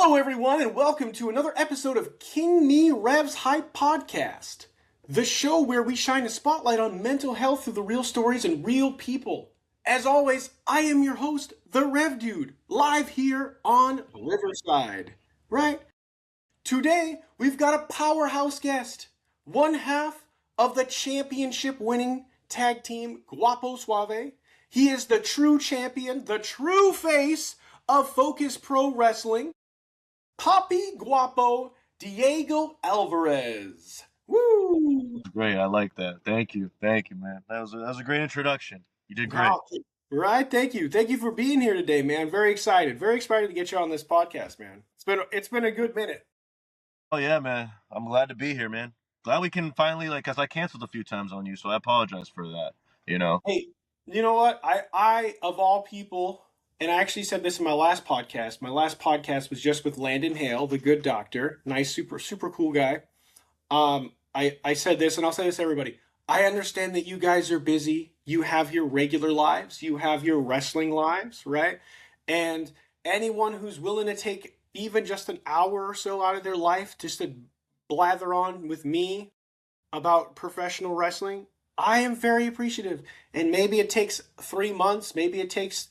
Hello, everyone, and welcome to another episode of King Me REV'S HYPE PODCAST, the show where we shine a spotlight on mental health through the real stories and real people. As always, I am your host, the Rev Dude, live here on Riverside, right? Today, we've got a powerhouse guest, one half of the championship-winning tag team Guapo Suave. He is the true champion, the true face of Focus Pro Wrestling, Papi Guapo Diego Alvarez. Woo! Great, I like that. Thank you, man. That was a great introduction. You did great. Wow. Right, thank you for being here today, man. Very excited to get you on this podcast, man. It's been a good minute. Oh yeah, man. I'm glad to be here, man. Glad we can finally cause I canceled a few times on you, so I apologize for that. Hey, you know what? I of all people. And I actually said this in my last podcast. My last podcast was just with Landon Hale, the good doctor. Nice, super cool guy. I said this, and I'll say this to everybody. I understand that you guys are busy. You have your regular lives. You have your wrestling lives, right? And anyone who's willing to take even just an hour or so out of their life just to blather on with me about professional wrestling, I am very appreciative. And maybe it takes 3 months. Maybe it takes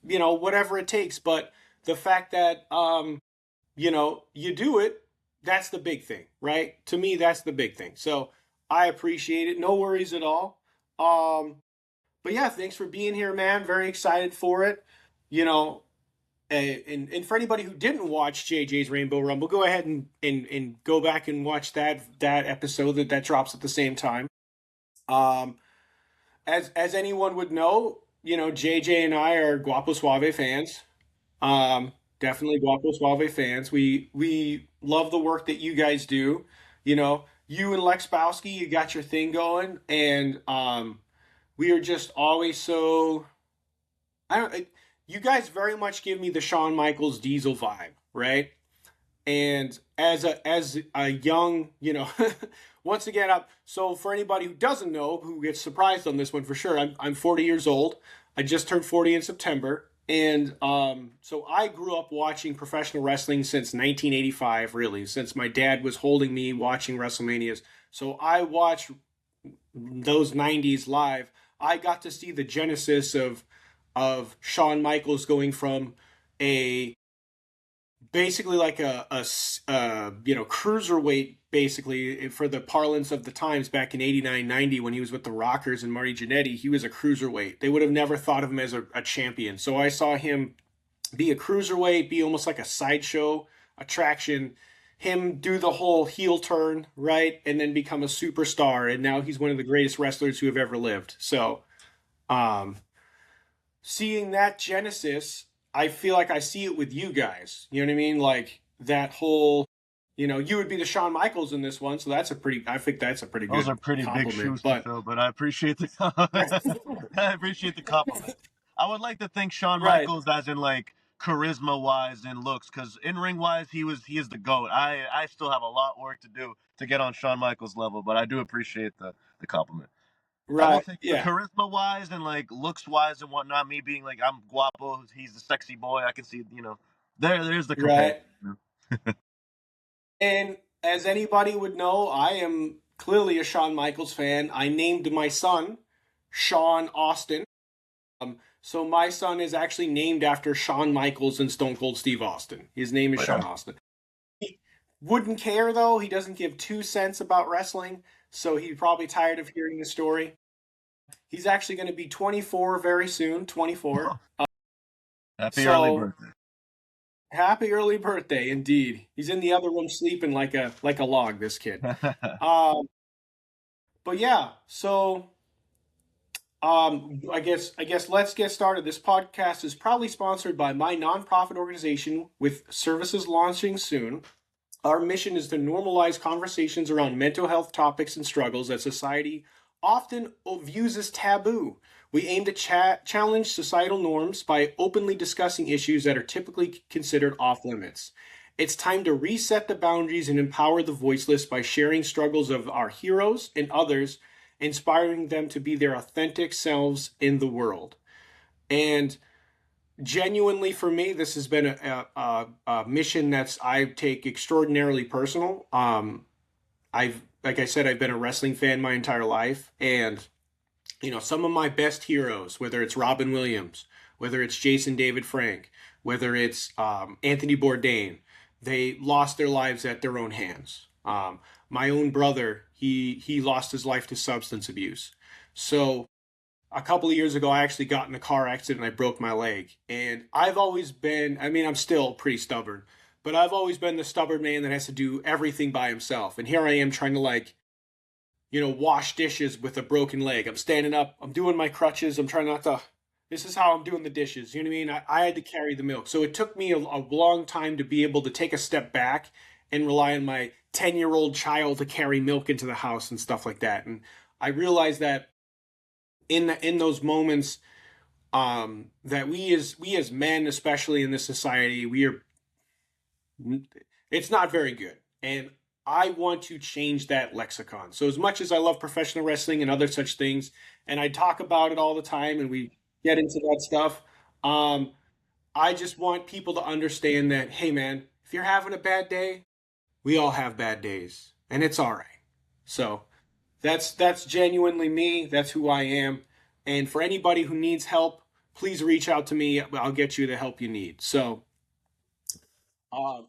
whatever it takes. But the fact that, you do it, that's the big thing, right? To me, that's the big thing. So I appreciate it. No worries at all. But yeah, thanks for being here, man. Very excited for it. And for anybody who didn't watch JJ's Rainbow Rumble, go ahead and go back and watch that episode that drops at the same time. As anyone would know, JJ and I are Guapo Suave fans. Definitely Guapo Suave fans. We love the work that you guys do. You and Lex Bowski, you got your thing going, and we are just always so. You guys very much give me the Shawn Michaels Diesel vibe, right? And as a young, once again, so for anybody who doesn't know, who gets surprised on this one for sure, I'm 40 years old. I just turned 40 in September. And so I grew up watching professional wrestling since 1985, really, since my dad was holding me watching WrestleManias. So I watched those 90s live. I got to see the genesis of Shawn Michaels going from basically like a cruiserweight, basically, for the parlance of the times back in 89, 90, when he was with the Rockers and Marty Jannetty. He was a cruiserweight. They would have never thought of him as a champion. So I saw him be a cruiserweight, be almost like a sideshow attraction, him do the whole heel turn, right, and then become a superstar. And now he's one of the greatest wrestlers who have ever lived. So seeing that genesis, I feel like I see it with you guys. You know what I mean? Like that whole, you would be the Shawn Michaels in this one. So I think that's a pretty good compliment. Those are pretty big shoes to fill, but I appreciate the compliment. I would like to think Shawn Michaels as in charisma wise and looks, because in ring wise he is the GOAT. I still have a lot of work to do to get on Shawn Michaels level, but I do appreciate the compliment. Right. I will think charisma wise and looks wise and whatnot, me being I'm Guapo, he's the sexy boy, I can see, there's the comparison. Right. And as anybody would know, I am clearly a Shawn Michaels fan. I named my son Shawn Austin. So my son is actually named after Shawn Michaels and Stone Cold Steve Austin. His name is Shawn Austin. He wouldn't care, though. He doesn't give 2 cents about wrestling, so he's probably tired of hearing the story. He's actually going to be 24 very soon, 24. Happy early birthday. Happy early birthday, indeed. He's in the other room sleeping like a log, this kid. But yeah, so I guess let's get started. This podcast is proudly sponsored by my nonprofit organization with services launching soon. Our mission is to normalize conversations around mental health topics and struggles that society often views as taboo. We aim to challenge societal norms by openly discussing issues that are typically considered off limits. It's time to reset the boundaries and empower the voiceless by sharing struggles of our heroes and others, inspiring them to be their authentic selves in the world. And genuinely for me, this has been a mission that's I take extraordinarily personal. Like I said, I've been a wrestling fan my entire life, and some of my best heroes, whether it's Robin Williams, whether it's Jason David Frank, whether it's Anthony Bourdain, they lost their lives at their own hands. My own brother, he lost his life to substance abuse. So a couple of years ago, I actually got in a car accident and I broke my leg. And I've always been, I mean, I'm still pretty stubborn, but I've always been the stubborn man that has to do everything by himself. And here I am trying to wash dishes with a broken leg. I'm standing up, I'm doing my crutches, I'm trying not to. This is how I'm doing the dishes. You know what I mean? I had to carry the milk. So it took me a long time to be able to take a step back and rely on my 10-year-old child to carry milk into the house and stuff like that. And I realized that in those moments, that we as men, especially in this society, it's not very good. And I want to change that lexicon. So as much as I love professional wrestling and other such things, and I talk about it all the time, and we get into that stuff, I just want people to understand that, hey man, if you're having a bad day, we all have bad days, and it's all right. So that's genuinely me. That's who I am. And for anybody who needs help, please reach out to me. I'll get you the help you need. So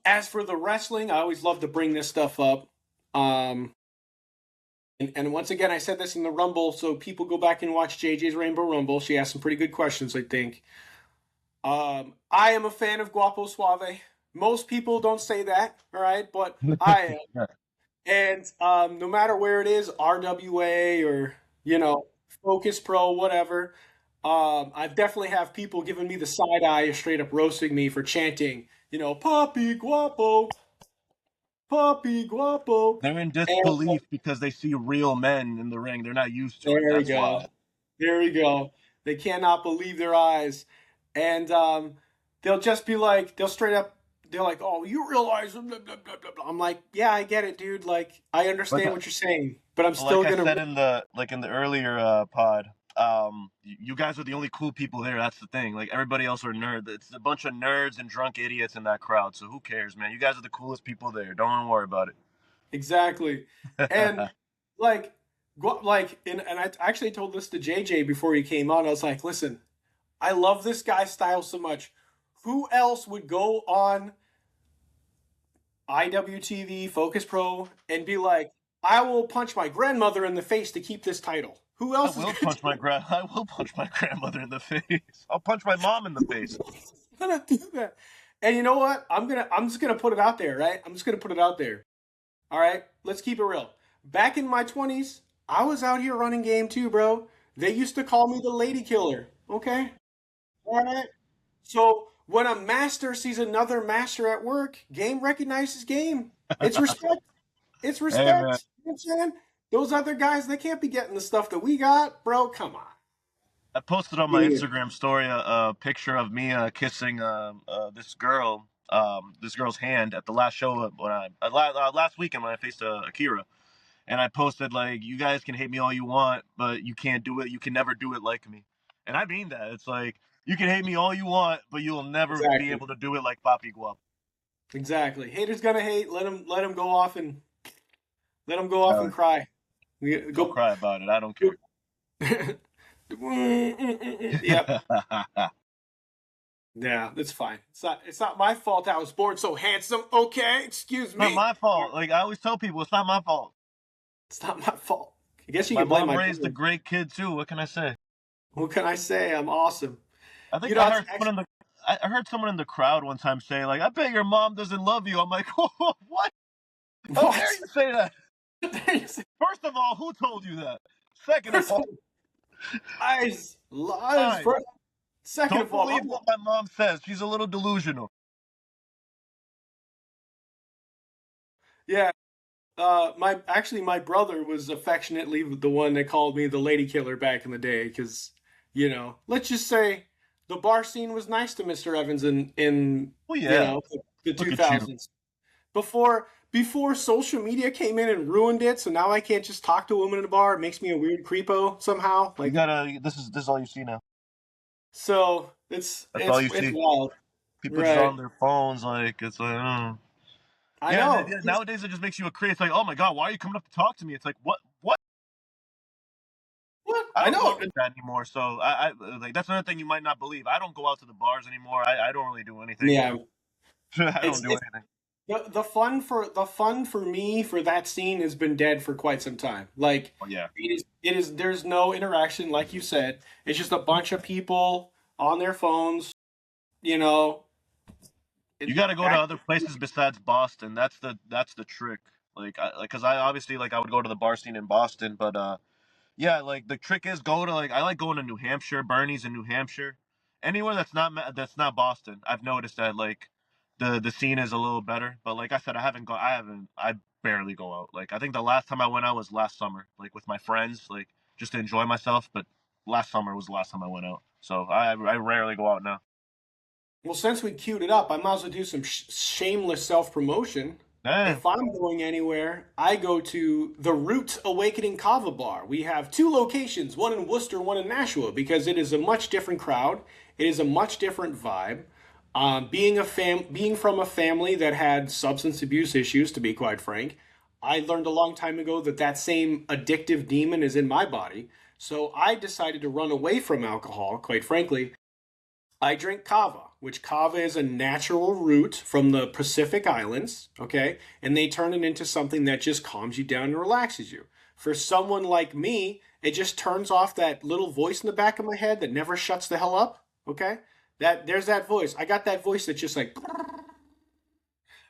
as for the wrestling, I always love to bring this stuff up. And once again, I said this in the Rumble, so people go back and watch JJ's Rainbow Rumble. She asked some pretty good questions, I think. I am a fan of Guapo Suave. Most people don't say that, all right? But I am. And no matter where it is, RWA or, Focus Pro, whatever, I definitely have people giving me the side eye, straight up roasting me for chanting, Papi Guapo, Papi Guapo. They're in And disbelief because they see real men in the ring. They're not used to it. there we That's go. why. There we go. They cannot believe their eyes. And they'll just be like, they're like, oh, you realize, blah, blah, blah, blah, blah. I'm like, yeah, I get it, dude. Like, I understand what you're saying, but I'm still Like I going said to. in the earlier pod, you guys are the only cool people there. That's the thing. Like everybody else are nerds. It's a bunch of nerds and drunk idiots in that crowd. So who cares, man? You guys are the coolest people there. Don't even worry about Exactly. And it. like, and I actually told this to JJ before he came on. I was like, listen, I love this guy's style so much. Who else would go on IWTV, Focus Pro, and be like, I will punch my grandmother in the face to keep this title? Who else is I will punch my grandmother in the face. I'll punch my mom in the face. gonna do that? And you know what? I'm just gonna put it out there, right? I'm just gonna put it out there. All right, let's keep it real. Back in my 20s, I was out here running game too, bro. They used to call me the lady killer. Okay, all right. So when a master sees another master at work, game recognizes game. It's respect. It's Hey man, respect. You know what I'm saying? Those other guys, they can't be getting the stuff that we got, bro. Come on. I posted on my Yeah. Instagram story a picture of me kissing this girl's hand at the last show when last weekend when I faced Akira. And I posted like, you guys can hate me all you want, but you can't do it. You can never do it like me. And I mean that. It's like, you can hate me all you want, but you'll never be Exactly. able to do it like Papi Guap. Exactly. Haters gonna hate. Let them go off and cry. Go Go. cry about it. I don't care. Yep. Yeah, that's fine. It's not my fault I was born so handsome. Okay, excuse Not me. my fault. Like I always tell people, it's not my fault. It's not my fault. I guess you My can blame mom my raised a parents. great kid too. What can I say? What can I say? I'm awesome. I You think know, I it's heard actually I heard someone in the crowd one time say like, "I bet your mom doesn't love you." I'm like, "What? How what? dare you say that?" First of all, who told you that? Second of First of all, all, lies. fine. First, second Don't of all, believe what my mom says. She's a little delusional. yeah. My brother was affectionately the one that called me the lady killer back in the day because, let's just say the bar scene was nice to Mr. Evans in Well, yeah. the Look at you. 2000s. Before social media came in and ruined it, so now I can't just talk to a woman in a bar. It makes me a weird creepo somehow. You Like, gotta. This is all you see now. So That's all you it's see. wild, People just right? on their phones, like it's like, I yeah. know. Yeah, nowadays it just makes you a creep. It's like, oh my god, why are you coming up to talk to me? It's like, what? What? I I don't go know. out like that anymore. So I like that's another thing you might not believe. I don't go out to the bars anymore. I don't really do anything. Yeah, I don't do it's anything. the fun for me for that scene has been dead for quite some time. Like Oh yeah. it is there's no interaction, like you said. It's just a bunch of people on their phones. You know, You got to go to act, other places besides Boston. That's the trick. Cause I obviously like I would go to the bar scene in Boston, but yeah, like the trick is go to like I like going to New Hampshire, Bernie's in New Hampshire, anywhere that's not Boston. I've noticed that like the scene is a little better. But like I said, I barely go out. Like I think the last time I went out was last summer, like with my friends, like just to enjoy myself. But last summer was the last time I went out, so I rarely go out now. well, since we queued it up, I might as well do some shameless self promotion. Yeah. If I'm going anywhere, I go to the Root Awakening Kava Bar. We have two locations, one in Worcester, one in Nashua, because it is a much different crowd. It is a much different vibe. Being from a family that had substance abuse issues, to be quite frank, I learned a long time ago that that same addictive demon is in my body. So I decided to run away from alcohol, quite frankly. I drink kava, which kava is a natural root from the Pacific Islands, okay? And they turn it into something that just calms you down and relaxes you. For someone like me, it just turns off that little voice in the back of my head that never shuts the hell up, okay? That there's that voice. I got that voice that's just like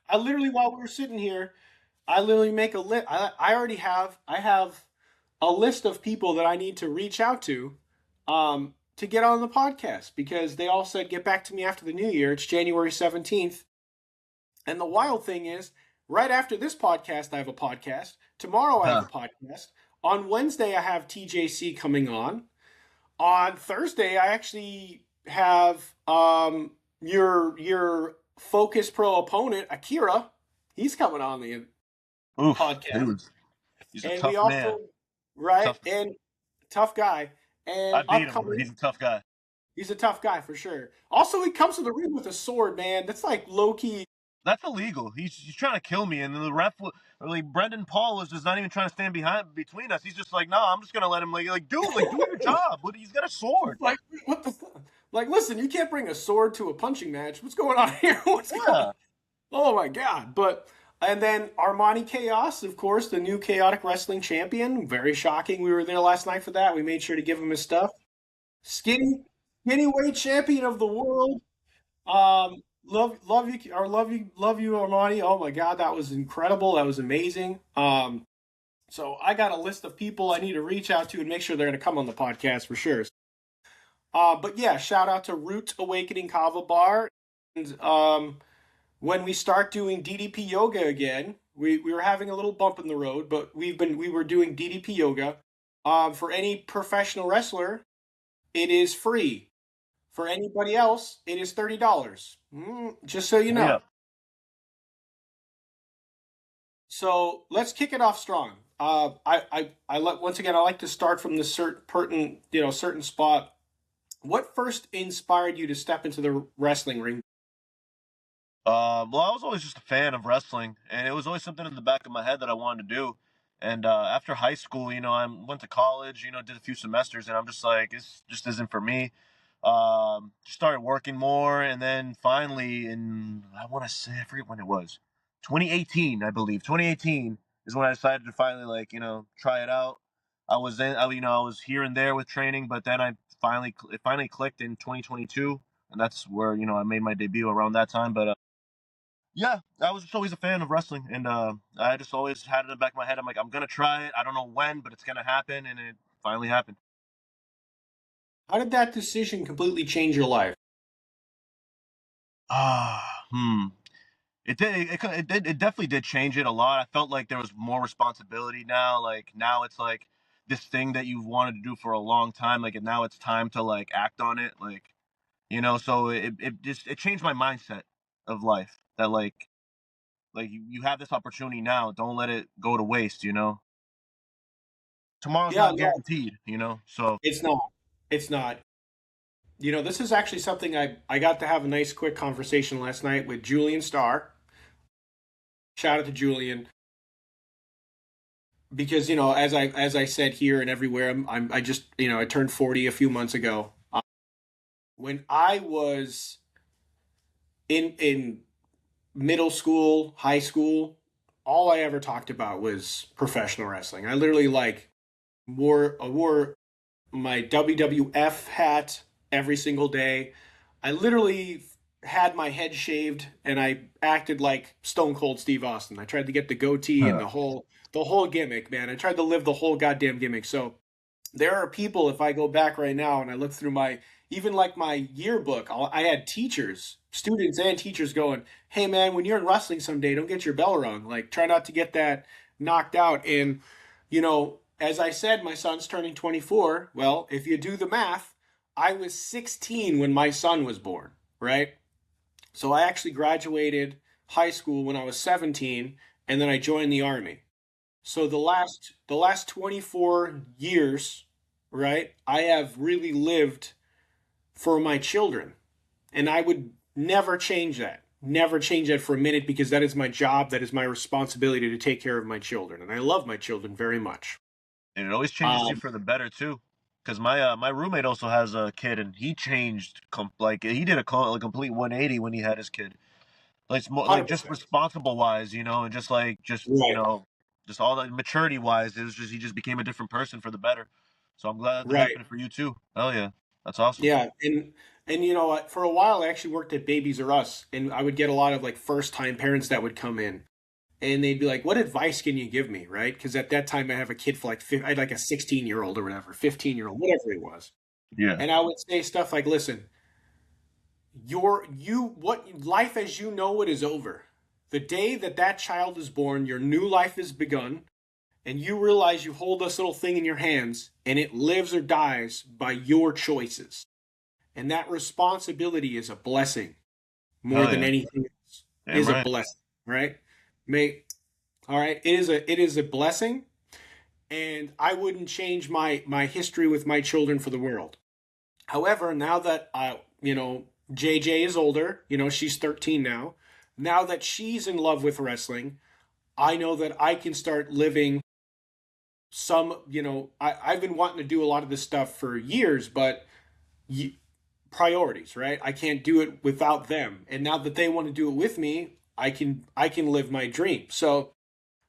I literally while we were sitting here, I literally make a list. I have a list of people that I need to reach out to get on the podcast because they all said get back to me after the new year. It's January 17th. And the wild thing is, right after this podcast, I have a podcast. Tomorrow, I have a Huh. podcast. On Wednesday, I have TJC coming on. On Thursday, I actually have your Focus Pro opponent, Akira. He's coming on the Oof, podcast. dude, he's a And we tough man. also, right, Tough. and tough guy. I And beat him, but upcoming, he's a tough guy. he's a tough guy for sure. Also, he comes to the ring with a sword, man. That's like low key. That's illegal. He's trying to kill me, and the ref, like Brendan Paul, was just not even trying to stand behind between us. He's just like, no, I'm just gonna let him like dude, like do your job. But he's got a sword. Like, what the? Like, listen, you can't bring a sword to a punching match. What's going on here? What's going? Yeah, Oh my god! But and then Armani Chaos, of course, the new chaotic wrestling champion. Very shocking. We were there last night for that. We made sure to give him his stuff. Skinny, skinny weight champion of the world. Love you, or love you, Armani. Oh my God, that was incredible. That was amazing. So I got a list of people I need to reach out to and make sure they're going to come on the podcast for sure. But yeah, shout out to Root Awakening Kava Bar. And when we start doing DDP yoga again, we were having a little bump in the road, but we were doing DDP yoga. For any professional wrestler, it is free. For anybody else, it is $30. Just so you yeah. know. So let's kick it off strong. Once again, I like to start from the certain spot. What first inspired you to step into the wrestling ring? Well, I was always just a fan of wrestling, and it was always something in the back of my head that I wanted to do. And after high school, I went to college, did a few semesters, and I'm just like, this just isn't for me. Just started working more, and then finally, I want to say, I forget when it was, 2018, I believe. 2018 is when I decided to finally, like, try it out. I was here and there with training, but then it finally clicked in 2022, and that's where, I made my debut around that time. But yeah, I was just always a fan of wrestling, and I just always had it in the back of my head. I'm like, I'm gonna try it. I don't know when, but it's gonna happen, and it finally happened. How did that decision completely change your life? Ah, It did. It definitely did change it a lot. I felt like there was more responsibility now. Like now, it's like this thing that you've wanted to do for a long time. Like, and now it's time to like act on it. Like, So it changed my mindset of life. That like you have this opportunity now. Don't let it go to waste. Tomorrow's Yeah, not no, guaranteed. So it's not. It's not. This is actually something I got to have a nice quick conversation last night with Julian Starr. Shout out to Julian because as I said here and everywhere, I just I turned 40 a few months ago. When I was in middle school, high school, all I ever talked about was professional wrestling. I literally wore my WWF hat every single day. I literally had my head shaved and I acted like Stone Cold Steve Austin. I tried to get the goatee and Huh. the whole gimmick, man. I tried to live the whole goddamn gimmick. So there are people, if I go back right now and I look through my even like my yearbook, I had teachers, students and teachers going, "Hey man, when you're in wrestling someday, don't get your bell rung. Like try not to get that knocked out." And as I said, my son's turning 24. Well, if you do the math, I was 16 when my son was born, right? So I actually graduated high school when I was 17 and then I joined the army. So the last 24 years, right? I have really lived for my children. And I would never change that. Never change that for a minute because that is my job, that is my responsibility to take care of my children. And I love my children very much. And it always changes you Um for the better too. Because my roommate also has a kid, and he changed like he did a complete 180 when he had his kid. Like it's more like just 100%. responsible wise, and just like Right. just all that maturity wise, it was just he just became a different person for the better. So I'm glad that Right. happened for you too. Hell yeah, that's awesome. Yeah, and for a while I actually worked at Babies R Us, and I would get a lot of like first time parents that would come in, and they'd be like, "What advice can you give me?" Right? Because at that time I have a kid for I had like a 16-year-old or whatever, 15-year-old, whatever it was, Yeah. and I would say stuff like, "Listen, what life as you know it is over. The day that that child is born, your new life is begun." And you realize you hold this little thing in your hands and it lives or dies by your choices. And that responsibility is a blessing more Hell than yeah. anything else. Damn Is a right. blessing, right? May all right. It is a blessing, and I wouldn't change my history with my children for the world. However, now that JJ is older, she's 13 now. Now that she's in love with wrestling, I know that I can start living I've been wanting to do a lot of this stuff for years, but priorities, right? I can't do it without them. And now that they want to do it with me, I can live my dream. So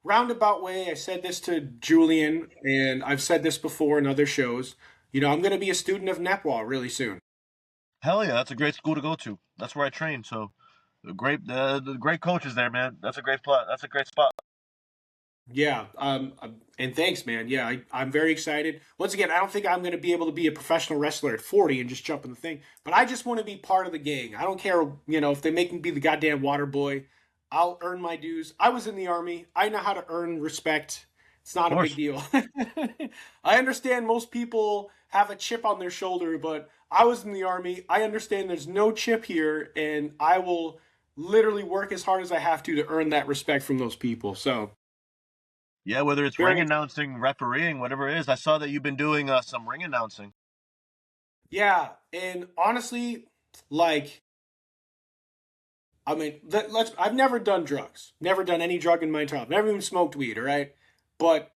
roundabout way, I said this to Julian, and I've said this before in other shows. I'm going to be a student of Nepal really soon. Hell yeah, that's a great school to go to. That's where I train. So the great coaches there, man. That's a great spot. That's a great spot. Yeah, and thanks, man. Yeah, I'm very excited. Once again, I don't think I'm going to be able to be a professional wrestler at 40 and just jump in the thing, but I just want to be part of the gang. I don't care, if they make me be the goddamn water boy. I'll earn my dues. I was in the army. I know how to earn respect. It's Of not a big course. deal. I understand most people have a chip on their shoulder, but I was in the army. I understand there's no chip here, and I will literally work as hard as I have to earn that respect from those people. So. Yeah, whether it's ring Very announcing, refereeing, whatever it is. I saw that you've been doing some ring announcing. Yeah, and honestly, like, I mean, I've never done drugs, never done any drug in my entire life, never even smoked weed, all right? But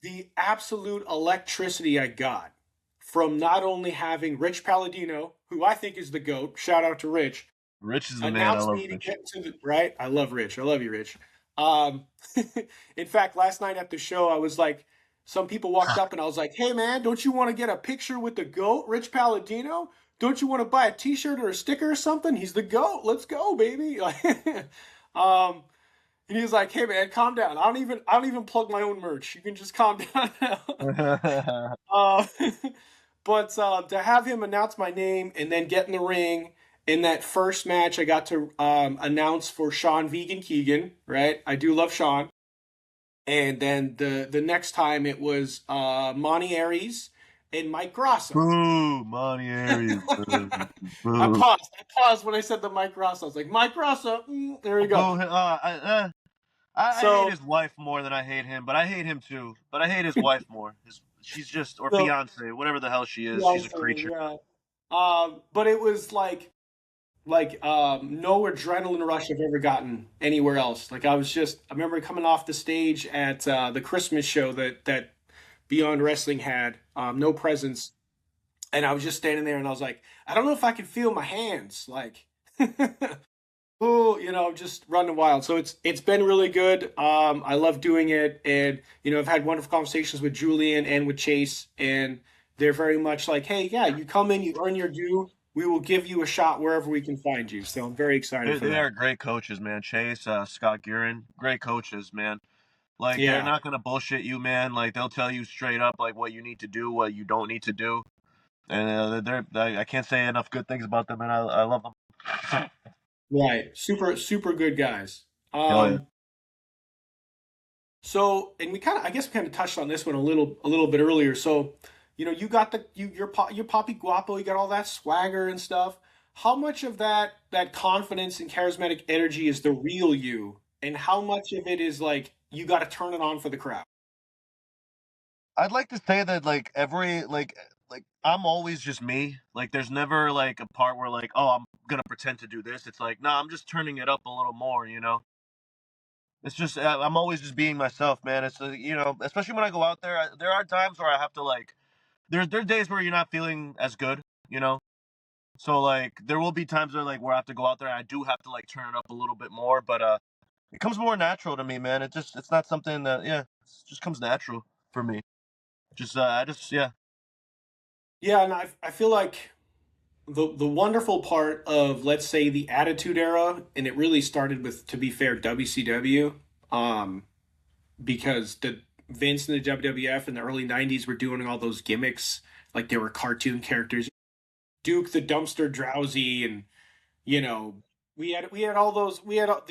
the absolute electricity I got from not only having Rich Palladino, who I think is the GOAT, shout out to Rich, Rich is the man. I announce love me to Rich. get to the right. I love Rich. I love you, Rich. Um, in fact, last night at the show, I was like, some people walked up and I was like, "Hey, man, don't you want to get a picture with the goat, Rich Palladino? Don't you want to buy a T-shirt or a sticker or something? He's the goat. Let's go, baby." um, and he was like, "Hey, man, calm down. I don't even plug my own merch. You can just calm down now." Uh, but to have him announce my name and then get in the ring in that first match, I got to announce for Shawn Vegan Keegan, right? I do love Shawn. And then the next time it was Monty Aries and Mike Grasso. Boo, Monty Aries. Boo. I Boo. paused. I paused when I said the Mike Grasso. I was like, Mike Grasso. There we Boo. go. I hate So his wife more than I hate him, but I hate him too. But I hate his wife more. She's just or so fiance, whatever the hell she is. yeah, She's I'm a saying, creature. yeah. But it was no adrenaline rush I've ever gotten anywhere else. Like I remember coming off the stage at the Christmas show that Beyond Wrestling had, no presents, and I was just standing there and I was like, I don't know if I can feel my hands, like, oh, just running wild. So it's been really good. I love doing it, and I've had wonderful conversations with Julian and with Chase, and they're very much like, hey, yeah, you come in, you earn your due. We will give you a shot wherever we can find you. So I'm very excited for They that. are great coaches, man. Chase, Scott Guerin, great coaches, man. Like they're Yeah. not gonna bullshit you, man. Like they'll tell you straight up like what you need to do, what you don't need to do, and I can't say enough good things about them, and I love them. Right. Super, super good guys. Hell yeah. So, and I guess we kind of touched on this one a little bit earlier. So, you got your Papi Guapo, you got all that swagger and stuff. How much of that confidence and charismatic energy is the real you, and how much of it is like you got to turn it on for the crowd? I'd like to say that like I'm always just me. Like there's never like a part where like, oh, I'm gonna pretend to do this. It's like, nah, I'm just turning it up a little more, you know. It's just I'm always just being myself, man. It's especially when I go out there, there are times where I have to like there's days where you're not feeling as good, you know. So like there will be times where I have to go out there and I do have to like turn it up a little bit more, but it comes more natural to me, man. It's not something that it just comes natural for me. Just I just yeah. Yeah, and I feel like the wonderful part of, let's say, the Attitude Era, and it really started with, to be fair, WCW, because the Vince and the WWF in the early '90s were doing all those gimmicks, like they were cartoon characters. Duke the Dumpster Drowsy, and you know we had all those, we had all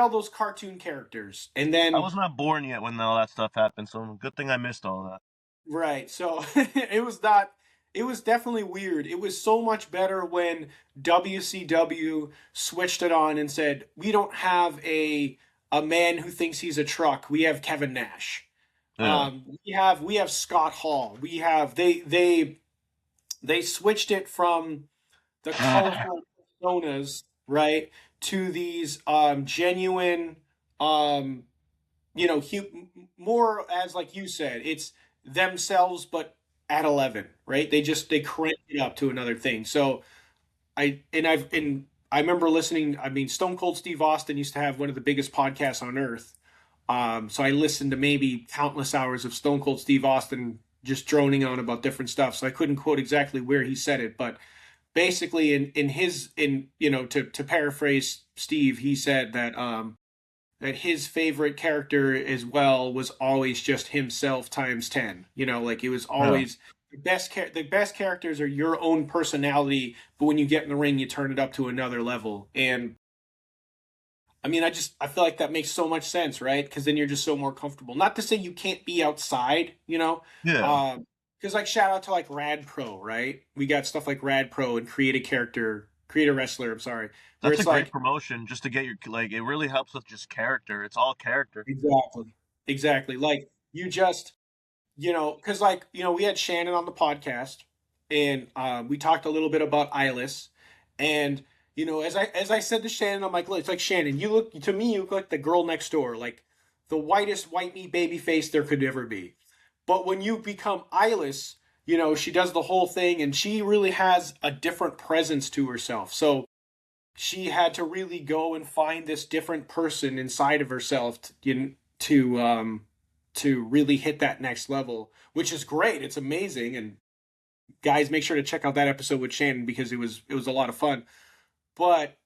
those cartoon characters, and I then was not born yet when all that stuff happened, so good thing I missed all that. right. So it was definitely weird. It was so much better when WCW switched it on and said, "We don't have a man who thinks he's a truck. We have Kevin Nash. Yeah. We have Scott Hall. We have they switched it from the colorful personas, right, to these genuine, um more, as like you said, it's themselves, but at 11, right? They crank it up to another thing. So I remember listening. I mean, Stone Cold Steve Austin used to have one of the biggest podcasts on earth. So I listened to maybe countless hours of Stone Cold Steve Austin just droning on about different stuff. So I couldn't quote exactly where he said it, but basically to paraphrase Steve, he said that his favorite character as well was always just himself times 10. Like it was Yeah. always the best characters are your own personality, but when you get in the ring, you turn it up to another level. And I mean, I feel like that makes so much sense, right? Because then you're just so more comfortable. Not to say you can't be outside, Yeah. because like shout out to like Rad Pro, right? We got stuff like Rad Pro and Create a Wrestler. I'm sorry, where That's a it's great like promotion just to get your like it really helps with just character. It's all character. exactly, exactly. Like you just because like we had Shannon on the podcast, and we talked a little bit about Eyeless, and as I said to Shannon, I'm like, look, it's like, Shannon, you look like the girl next door, like the whitest white meat baby face there could ever be. But when you become Eyeless, she does the whole thing, and she really has a different presence to herself. So she had to really go and find this different person inside of herself to really hit that next level, which is great. It's amazing. And guys, make sure to check out that episode with Shannon, because it was a lot of fun. But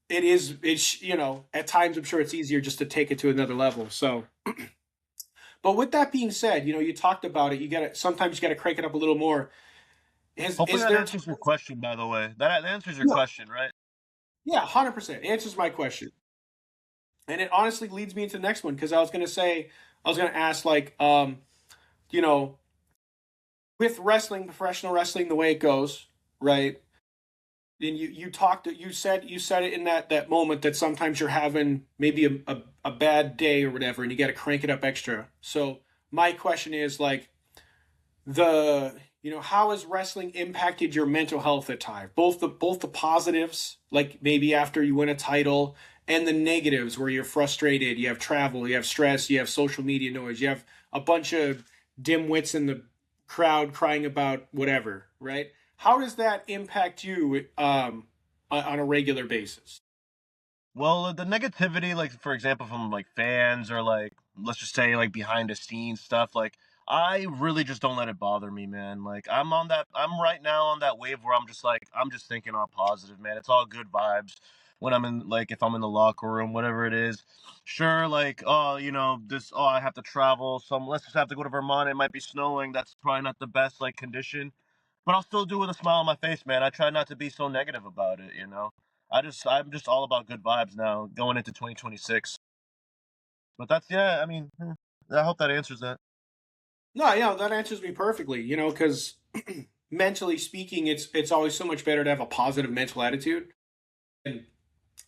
it's at times I'm sure it's easier just to take it to another level. So, but with that being said, you talked about it. Sometimes you got to crank it up a little more. Hopefully Is that there answers your question, by the way. That answers your yeah, question, right? yeah, 100% answers my question. And it honestly leads me into the next one, because I was going to ask, like, you know, with wrestling, professional wrestling, the way it goes, right? And you said it in that moment, that sometimes you're having maybe a bad day or whatever, and you got to crank it up extra. So my question is, like, the how has wrestling impacted your mental health at times? Both the positives, like maybe after you win a title, and the negatives where you're frustrated, you have travel, you have stress, you have social media noise, you have a bunch of dimwits in the crowd crying about whatever, right? How does that impact you on a regular basis? Well, the negativity, like for example, from like fans or like let's just say like behind the scenes stuff, like I really just don't let it bother me, man. Like I'm right now on that wave where I'm just like I'm just thinking all positive, man. It's all good vibes when I'm in like if I'm in the locker room, whatever it is. Sure, like oh, this I have to travel. Some let's just have to go to Vermont. It might be snowing. That's probably not the best like condition, but I'll still do it with a smile on my face, man. I try not to be so negative about it. I'm just all about good vibes now going into 2026. But that's yeah, I mean, I hope that answers that. No, yeah, that answers me perfectly. Because mentally speaking, it's always so much better to have a positive mental attitude. And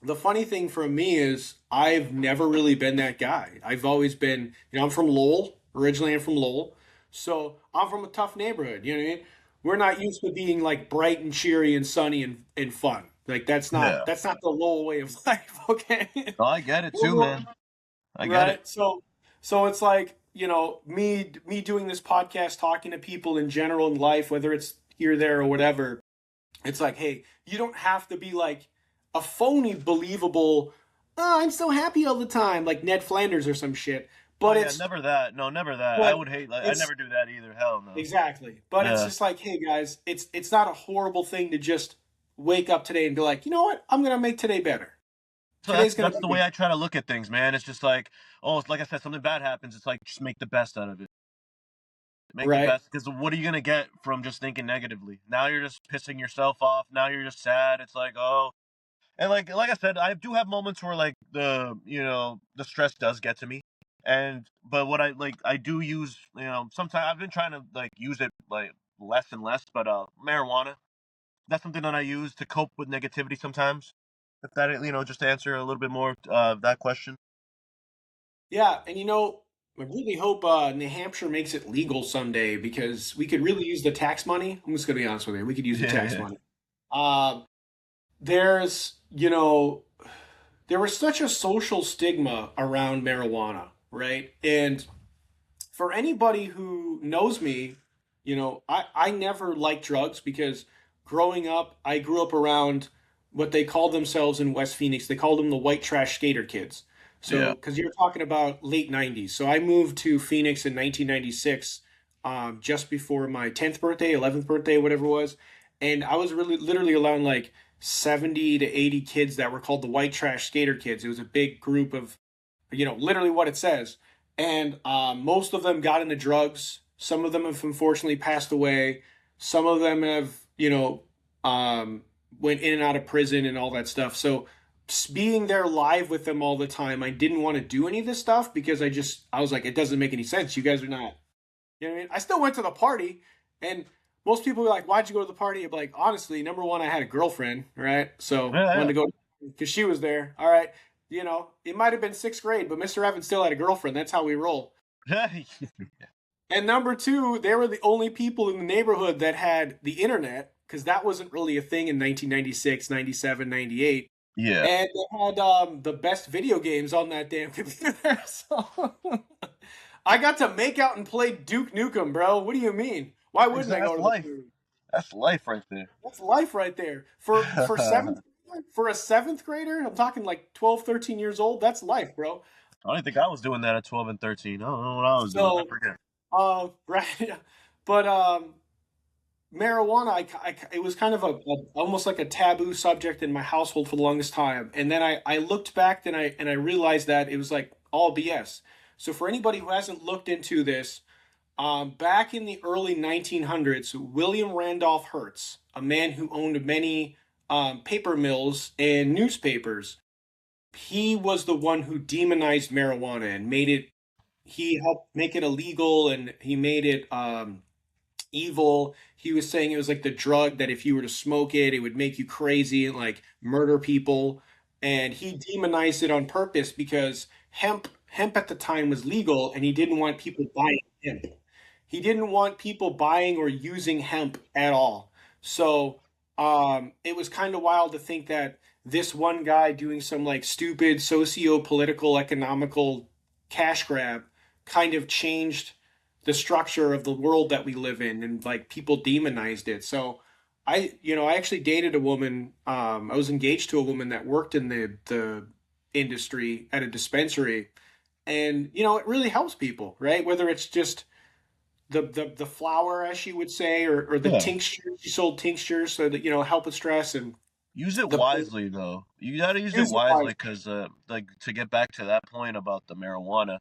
the funny thing for me is I've never really been that guy. I've always been, I'm from Lowell. Originally, I'm from Lowell. So I'm from a tough neighborhood. You know what I mean? We're not used to being like bright and cheery and sunny and fun. Like that's not Yeah. that's not the Lowell way of life, okay? Oh, I get it We're too, more man. I get it. right. So it's like, me doing this podcast, talking to people in general in life, whether it's here, there, or whatever. It's like, hey, you don't have to be like a phony, believable. Oh, I'm so happy all the time, like Ned Flanders or some shit. Oh But yeah, it's never that. No, never that. I but would hate. Like, I it's never do that either. Hell no. exactly. But it's Yeah. just like, hey guys, it's not a horrible thing to just wake up today and be like, you know what? I'm gonna make today better. So Today's gonna that's the way be I try to look at things, man. It's just like, oh, it's like I said, something bad happens. It's like just make the best out of it. Make the right. best because what are you gonna get from just thinking negatively? Now you're just pissing yourself off. Now you're just sad. It's like, oh, and like I said, I do have moments where like the stress does get to me, and but what I do use sometimes I've been trying to like use it like less and less, but marijuana, that's something that I use to cope with negativity sometimes. If that just to answer a little bit more of that question. Yeah, and I really hope New Hampshire makes it legal someday because we could really use the tax money. I'm just gonna be honest with you. We could use the tax Yeah, money. Um, there's, there was such a social stigma around marijuana, right? And for anybody who knows me, I never liked drugs because growing up, I grew up around what they called themselves in West Phoenix. They called them the white trash skater kids. So, yeah, because you're talking about late 90s. So I moved to Phoenix in 1996, just before my 10th birthday, 11th birthday, whatever it was. And I was really literally around like 70 to 80 kids that were called the white trash skater kids. It was a big group of, literally what it says, and most of them got into drugs. Some of them have unfortunately passed away. Some of them have, um, went in and out of prison and all that stuff. So being there live with them all the time, I didn't want to do any of this stuff because I was like, it doesn't make any sense. You guys are not, you know what I mean? I still went to the party, and most people were like, "Why'd you go to the party?" I'm like, honestly, number one, I had a girlfriend, right? So I wanted yeah, to go because she was there. All right, it might have been sixth grade, but Mr. Evans still had a girlfriend. That's how we roll. yeah. And number two, they were the only people in the neighborhood that had the internet because that wasn't really a thing in 1996, 97, 98. Yeah. And they had the best video games on that damn computer. So I got to make out and play Duke Nukem, bro. What do you mean? Why wouldn't I Exactly. go That's to the life. party? That's life right there. That's life right there. For seventh for a seventh grader, I'm talking like 12, 13 years old. That's life, bro. I don't think I was doing that at 12 and 13. I don't know what I was doing. I So, forget. right, but marijuana, it was kind of almost like a taboo subject in my household for the longest time. And then I looked back and I realized that it was like all BS. So for anybody who hasn't looked into this, back in the early 1900s, William Randolph Hearst, a man who owned many paper mills and newspapers, he was the one who demonized marijuana and he helped make it illegal, and he made it evil. He was saying it was like the drug that if you were to smoke it, it would make you crazy and like murder people. And he demonized it on purpose because hemp at the time was legal, and he didn't want people buying hemp. he didn't want people buying or using hemp at all. So it was kind of wild to think that this one guy doing some like stupid socio-political economical cash grab kind of changed the structure of the world that we live in, and like people demonized it. So I actually dated a woman. I was engaged to a woman that worked in the industry at a dispensary, and it really helps people, right? Whether it's just the flower, as she would say, or the Yeah. tincture. She sold tinctures so that help with stress and Use it the wisely though. You gotta use it use it wisely wisely. because, like, to get back to that point about the marijuana,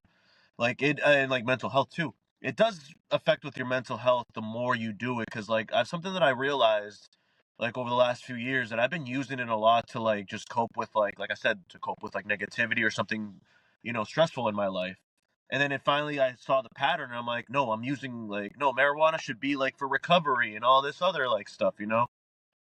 like it and like mental health too. It does affect with your mental health the more you do it, because like something that I realized like over the last few years that I've been using it a lot to like just cope with like I said, to cope with like negativity or something, stressful in my life. And then it finally I saw the pattern and I'm like, no, I'm using like no, marijuana should be like for recovery and all this other like stuff.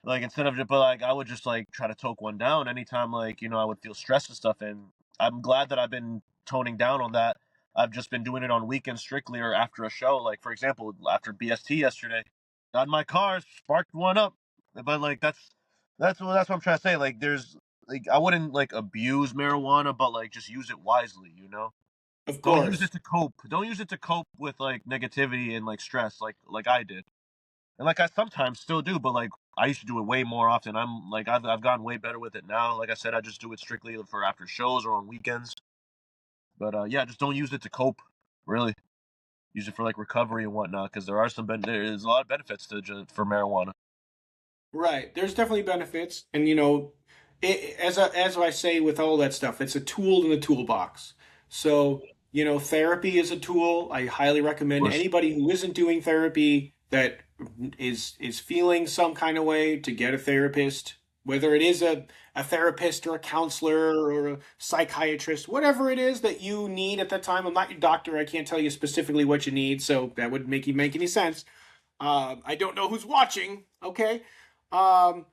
Like instead of just, but like I would just like try to toke one down anytime like I would feel stressed and stuff. And I'm glad that I've been toning down on that. I've just been doing it on weekends strictly or after a show. Like for example, after BST yesterday, got in my car, sparked one up. But like that's what I'm trying to say. Like there's like I wouldn't like abuse marijuana, but like just use it wisely. Of Don't use it course. to cope. Don't use it to cope with like negativity and like stress, like I did. And like I sometimes still do, but like I used to do it way more often. I'm like I've gotten way better with it now. Like I said, I just do it strictly for after shows or on weekends. But yeah, just don't use it to cope. Really, use it for like recovery and whatnot. Because there's a lot of benefits for marijuana. Right. There's definitely benefits, and as I say with all that stuff, it's a tool in the toolbox. So therapy is a tool. I highly Of recommend course, anybody who isn't doing therapy that is feeling some kind of way to get a therapist, whether it is a therapist or a counselor or a psychiatrist, whatever it is that you need at that time. I'm not your doctor. I can't tell you specifically what you need, so that would make any sense. I don't know who's watching. Okay. Um,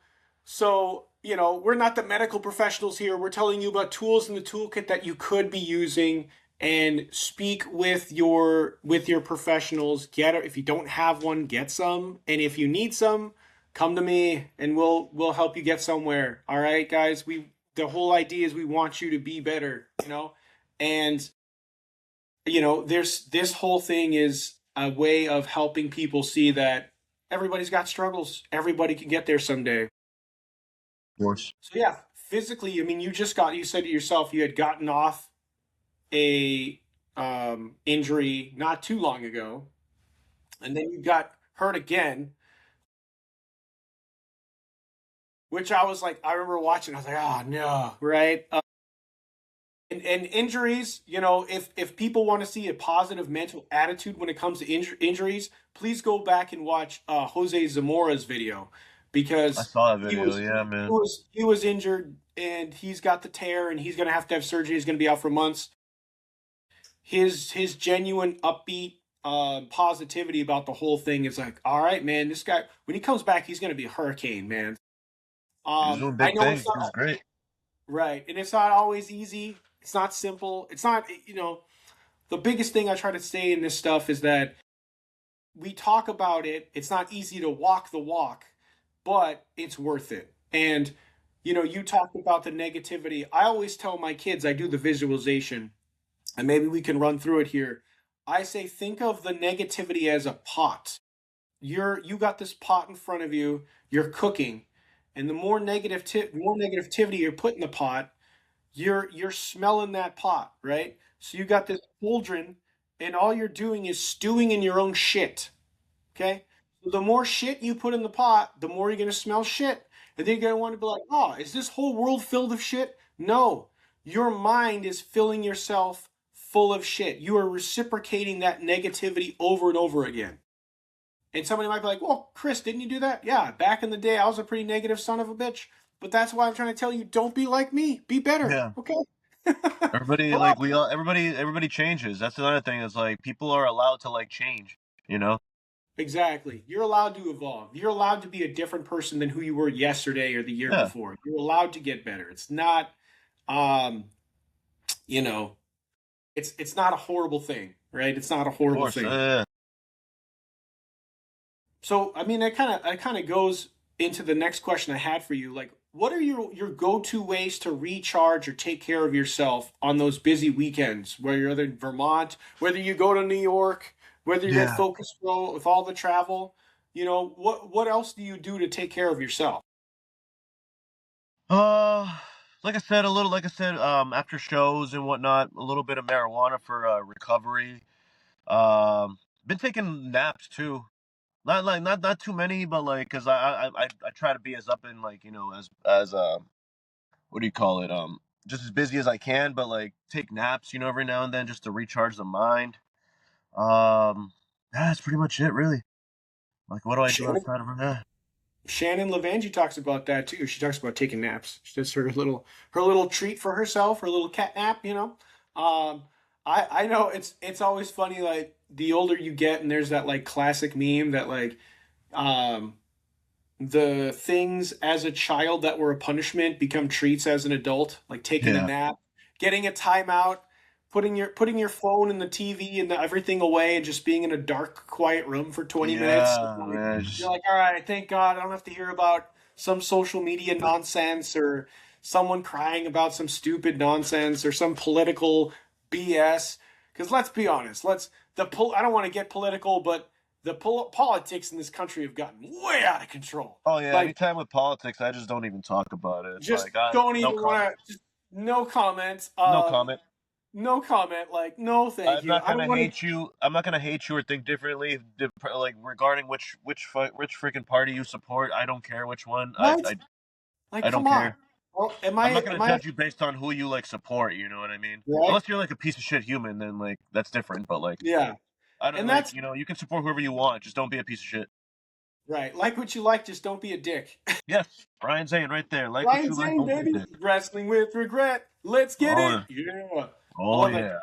so, we're not the medical professionals here. We're telling you about tools in the toolkit that you could be using, and speak with your professionals. If you don't have one, get some. And if you need some, come to me and we'll help you get somewhere. All right, guys. The whole idea is we want you to be better. And there's this whole thing is a way of helping people see that everybody's got struggles. Everybody can get there someday. of course. So yeah, physically, I mean, you said to yourself you had gotten off a injury not too long ago, and then you got hurt again, which I was like, I remember watching. I was like, oh no, right? And injuries, if people want to see a positive mental attitude when it comes to injuries, please go back and watch Jose Zamora's video, I because saw that he video. was Yeah, he man. was he was injured and he's got the tear and he's gonna have surgery. He's gonna be out for months. His genuine upbeat positivity about the whole thing is like, all right, man, this guy when he comes back, he's gonna be a hurricane, man. He was doing I big know it's things. He not was great. right, and it's not always easy. It's not simple. It's not. The biggest thing I try to say in this stuff is that we talk about it. It's not easy to walk the walk, but it's worth it. And you talked about the negativity. I always tell my kids, I do the visualization, and maybe we can run through it here. I say, think of the negativity as a pot. You got this pot in front of you. You're cooking, and the more negativity you're put in the pot, you're smelling that pot, right? So you got this cauldron, and all you're doing is stewing in your own shit. Okay? So the more shit you put in the pot, the more you're gonna smell shit. And then you're gonna want to be like, oh, is this whole world filled of shit? No. Your mind is filling yourself full of shit. You are reciprocating that negativity over and over again. And somebody might be like, well, Chris, didn't you do that? Yeah, back in the day, I was a pretty negative son of a bitch. But that's why I'm trying to tell you, don't be like me. Be better. Yeah. Okay? Everybody Come on. like we all everybody changes. That's another thing. Is like people are allowed to like change. You know. Exactly. You're allowed to evolve. You're allowed to be a different person than who you were yesterday or the year Yeah. before. You're allowed to get better. It's not um, you know, it's not a horrible thing, right? It's not a Of horrible course. thing. So I mean, that kind of goes into the next question I had for you. Like, what are your go-to ways to recharge or take care of yourself on those busy weekends, where you're either in Vermont, whether you go to New York, whether you're at Yeah. Focus Pro with all the travel? What else do you do to take care of yourself? Uh, like I said, after shows and whatnot, a little bit of marijuana for recovery. Been taking naps too. Not too many, but like, cause I try to be as up in like, as what do you call it? Just as busy as I can, but like take naps, every now and then just to recharge the mind. Yeah, that's pretty much it, really. Like, what do I do Shannon outside of that? Shannon Levangie talks about that too. She talks about taking naps. That's her little treat for herself, her little cat nap. I know it's always funny, like the older you get, and there's that like classic meme that like um the things as a child that were a punishment become treats as an adult, like taking a Yeah, nap, getting a timeout, putting your phone and the TV and everything away, and just being in a dark, quiet room for 20 minutes. yeah, Like, man. you're Just like, all right, thank God I don't have to hear about some social media nonsense or someone crying about some stupid nonsense or some political BS. Because let's be honest, I don't want to get political, but the politics in this country have gotten way out of control. oh yeah. Like, Anytime with politics, I just don't even talk about it. just Like, I don't no even comment, want to. Just no comments. no comment. No comment. Like, no, thank I'm you. not I don't gonna want to. hate you. I'm not gonna hate you or think differently, like regarding which freaking party you support. I don't care which one. Right? Like, I don't come on. care. Well, I'm not am gonna I judge you based on who you like support. You know what I mean? right? Unless you're like a piece of shit human, then like that's different. But like, Yeah, I don't and like that's you can support whoever you want. Just don't be a piece of shit. right. Like what you like, just don't be a dick. Yes, Brian Zane right there. Like what Ryan you like, Zane, don't be a baby, dick. wrestling with regret. Let's get Oh it. yeah. Yeah, I Oh love it. yeah.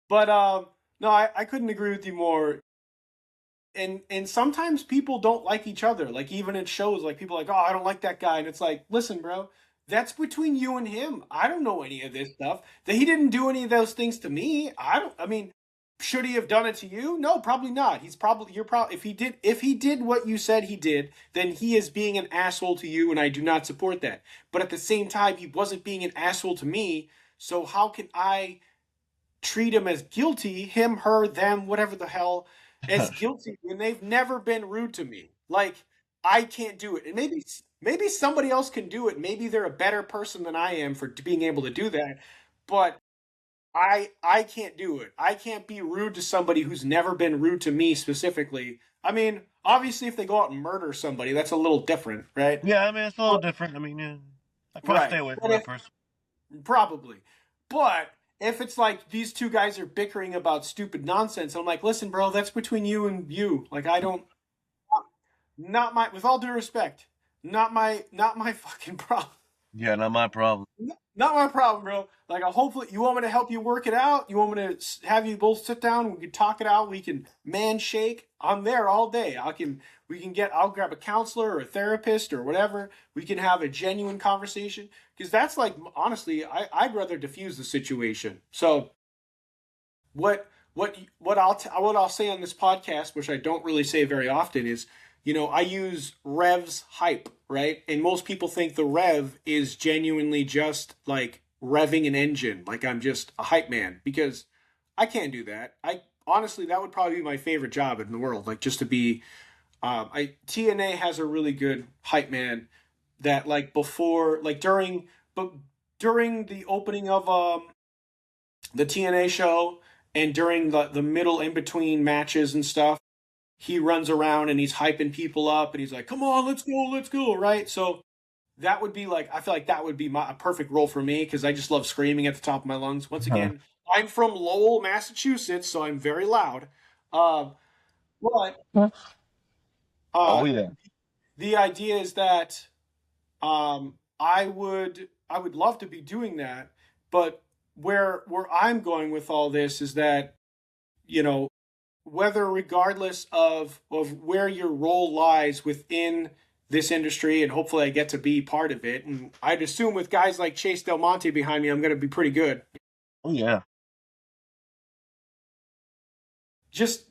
But no, I couldn't agree with you more. And sometimes people don't like each other. Like even in shows, like people are like, oh, I don't like that guy, and it's like, listen, bro, that's between you and him. I don't know any of this stuff. That he didn't do any of those things to me. I don't. I mean, should he have done it to you? No, probably not. He's probably you're probably if he did what you said he did, then he is being an asshole to you, and I do not support that. But at the same time, he wasn't being an asshole to me. So how can I treat him as guilty, him, her, them, whatever the hell, as guilty when they've never been rude to me? Like, I can't do it. And maybe somebody else can do it. Maybe they're a better person than I am for being able to do that. But I can't do it. I can't be rude to somebody who's never been rude to me specifically. I mean, obviously if they go out and murder somebody, that's a little different, right? Yeah, I mean it's a little But, different. I mean, yeah, I'd probably stay right. away from But that if person. Probably. But if it's like these two guys are bickering about stupid nonsense, I'm like, listen, bro, that's between you and you. Like, I don't, not my, with all due respect, not my fucking problem. Yeah, not my problem. Not my problem, bro. Like, hopefully, you want me to help you work it out? You want me to have you both sit down? We can talk it out. We can man shake. I'm there all day. I'll grab a counselor or a therapist or whatever. We can have a genuine conversation. Because that's like, honestly, I'd rather diffuse the situation. So, what I'll say on this podcast, which I don't really say very often, is I use REV'S hype, right? And most people think the Rev is genuinely just like revving an engine, like I'm just a hype man, because I can't do that. I honestly, that would probably be my favorite job in the world, like just to be. I TNA has a really good hype man that like before, like but during the opening of the TNA show and during the middle in between matches and stuff, he runs around and he's hyping people up and he's like, "Come on, let's go!" Right? So that would be like I feel like that would be a perfect role for me because I just love screaming at the top of my lungs. Once again, I'm from Lowell, Massachusetts, so I'm very loud. Um, but Oh uh, yeah. the idea is that I would love to be doing that, but where I'm going with all this is that you know whether regardless of where your role lies within this industry, and hopefully I get to be part of it, and I'd assume with guys like Chase Del Monte behind me, I'm going to be pretty good. Oh yeah. Just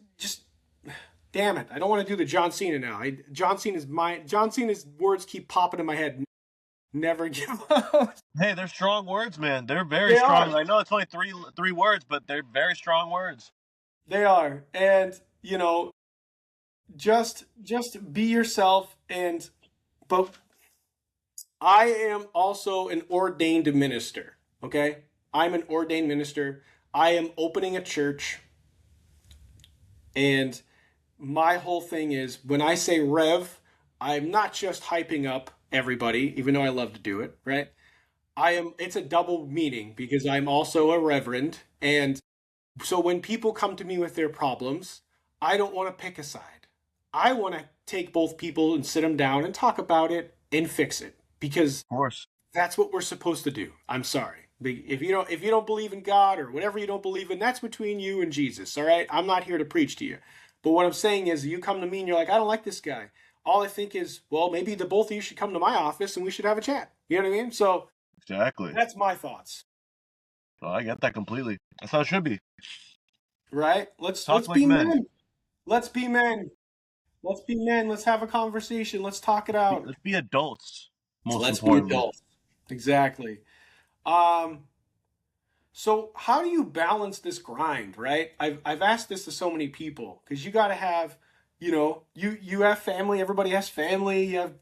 damn it. I don't want to do the John Cena now. John Cena's words keep popping in my head. Never give up. Hey, they're strong words, man. They're very They are. strong. I know it's only three words, but they're very strong words. They are. And, just be yourself. But I am also an ordained minister. Okay? I'm an ordained minister. I am opening a church. And my whole thing is when I say Rev, I'm not just hyping up everybody, even though I love to do it, right? It's a double meaning because I'm also a reverend. And so when people come to me with their problems, I don't want to pick a side. I want to take both people and sit them down and talk about it and fix it because Of course. that's what we're supposed to do. I'm sorry. If you don't believe in God or whatever you don't believe in, that's between you and Jesus, all right? I'm not here to preach to you. But what I'm saying is you come to me and you're like, I don't like this guy. All I think is, well, maybe the both of you should come to my office and we should have a chat. You know what I mean? So Exactly. that's my thoughts. Oh, I get that completely. That's how it should be. Right? Let's Talk like be men. men. Let's be men. Let's be men. Let's have a conversation. Let's talk it out. Let's be adults. Most Let's be importantly. adults. Exactly. Um, so how do you balance this grind, right? I've asked this to so many people because you got to have, you have family. Everybody has family. You have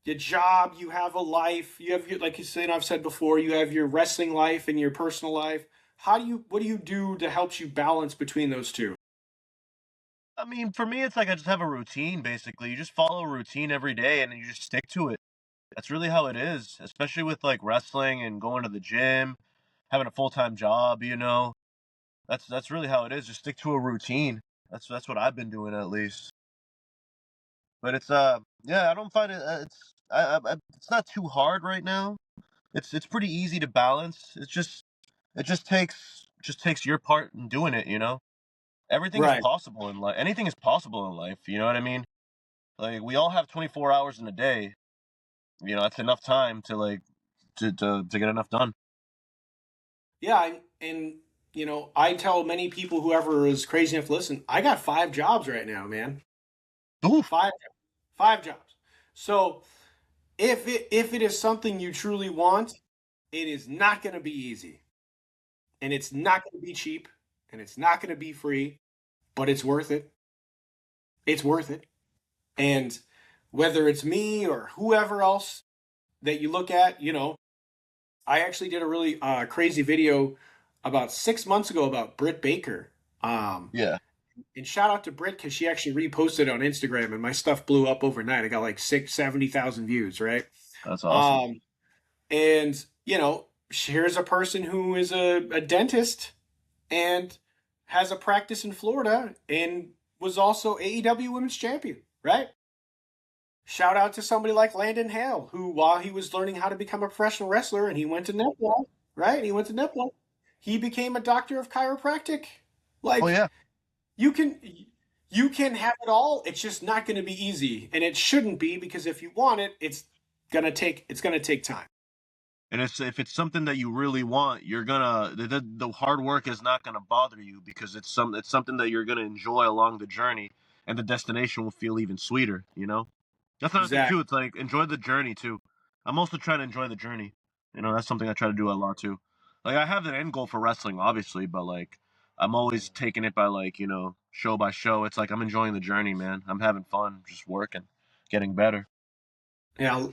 your job. You have a life. You have like you said, I've said before, you have your wrestling life and your personal life. What do you do to help you balance between those two? I mean, for me, it's like I just have a routine, basically. You just follow a routine every day and you just stick to it. That's really how it is, especially with like wrestling and going to the gym, having a full-time job. That's really how it is. Just stick to a routine. That's what I've been doing at least. But it's yeah, I don't find it it's not too hard right now. It's pretty easy to balance. It just takes your part in doing it. Everything is Right. possible in life. Anything is possible in life, you know what I mean? Like we all have 24 hours in a day. That's enough time to like to get enough done. Yeah. I tell many people, whoever is crazy enough to listen, I got 5 jobs right now, man. Oof. Five jobs. So if it is something you truly want, it is not going to be easy, and it's not going to be cheap, and it's not going to be free, but it's worth it. It's worth it. And whether it's me or whoever else that you look at, I actually did a really crazy video about 6 months ago about Britt Baker. Yeah, And shout out to Britt because she actually reposted on Instagram and my stuff blew up overnight. I got like 70,000 views, right? that's awesome. And here's a person who is a dentist and has a practice in Florida and was also AEW Women's Champion, right? Shout out to somebody like Landon Hale, who, while he was learning how to become a professional wrestler and he went to netball, right? He went to netball. He became a doctor of chiropractic. Oh Like yeah. you can you can have it all. It's just not going to be easy, and it shouldn't be because if you want it, it's gonna take time. And if it's something that you really want, you're gonna the hard work is not gonna bother you because it's something that you're gonna enjoy along the journey, and the destination will feel even sweeter. That's another thing too. Exactly. It's like enjoy the journey too. I'm also trying to enjoy the journey. That's something I try to do a lot too. Like I have an end goal for wrestling, obviously, but like I'm always taking it by like show by show. It's like I'm enjoying the journey, man. I'm having fun, just working, getting better. Yeah.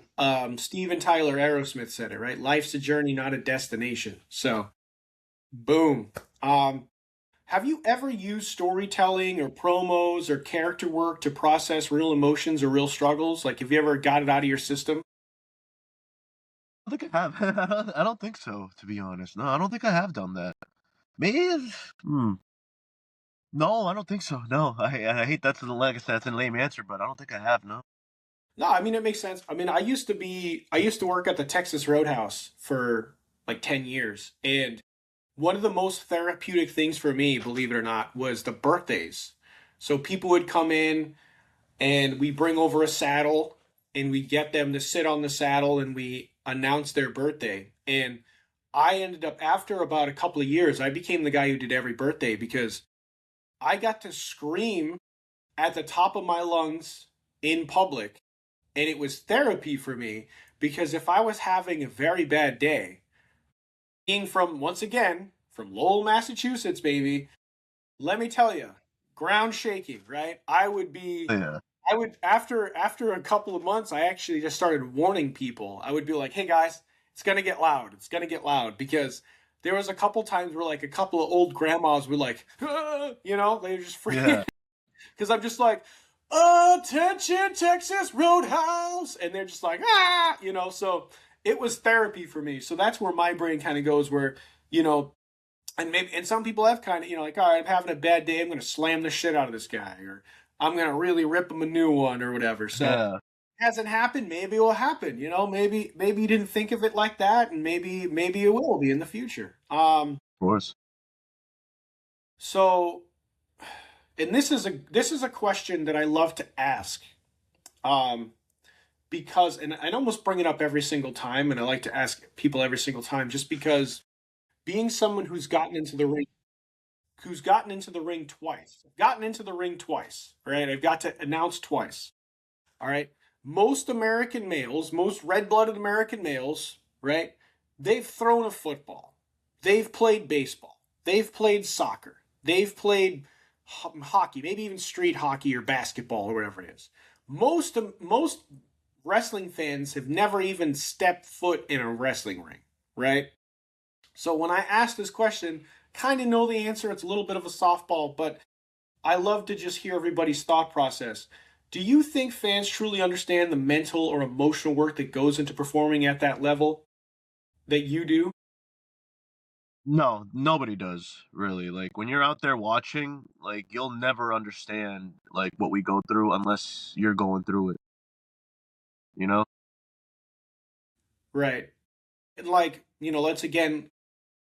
Steven Tyler Aerosmith said it right. Life's a journey, not a destination. So, boom. Have you ever used storytelling or promos or character work to process real emotions or real struggles? Like, have you ever got it out of your system? I don't think I have. I don't think so, to be honest. No, I don't think I have done that. Maybe. Hmm. No, I don't think so. No, I hate that's like I said, that's a lame answer, but I don't think I have. No. No, I mean it makes sense. I mean, I used to work at the Texas Roadhouse for like 10 years, and one of the most therapeutic things for me, believe it or not, was the birthdays. So people would come in and we bring over a saddle and we get them to sit on the saddle and we announce their birthday. And I ended up, after about a couple of years, I became the guy who did every birthday because I got to scream at the top of my lungs in public. And it was therapy for me because if I was having a very bad day, being from, once again, from Lowell, Massachusetts, baby, let me tell you, ground shaking, right? Yeah. I would after a couple of months, I actually just started warning people. I would be like, "Hey guys, it's gonna get loud. It's gonna get loud," because there was a couple times where like a couple of old grandmas were like, you know, they were just freaking Yeah. because I'm just like, "Attention, Texas Roadhouse," and they're just like, ah, you know. So it was therapy for me. So that's where my brain kind of goes, where you know, and some people have kind of like, all right, I'm having a bad day, I'm gonna slam the shit out of this guy, or I'm gonna really rip him a new one or whatever. So Yeah. hasn't happened, maybe it will happen. Maybe you didn't think of it like that, and maybe it will be in the future. Of course. So and this is a question that I love to ask. Um because and I almost bring it up every single time, and I like to ask people every single time just because being someone who's gotten into the ring twice. I've gotten into the ring twice, right? I've got to announce twice. All right. Most American males, most red blooded American males, right? They've thrown a football. They've played baseball. They've played soccer. They've played hockey, maybe even street hockey or basketball or whatever it is. Most wrestling fans have never even stepped foot in a wrestling ring, right? So when I ask this question, kind of know the answer. It's a little bit of a softball, but I love to just hear everybody's thought process. Do you think fans truly understand the mental or emotional work that goes into performing at that level that you do? No, nobody does really. Like when you're out there watching, like you'll never understand like what we go through unless you're going through it. You know? Right. And like, let's again,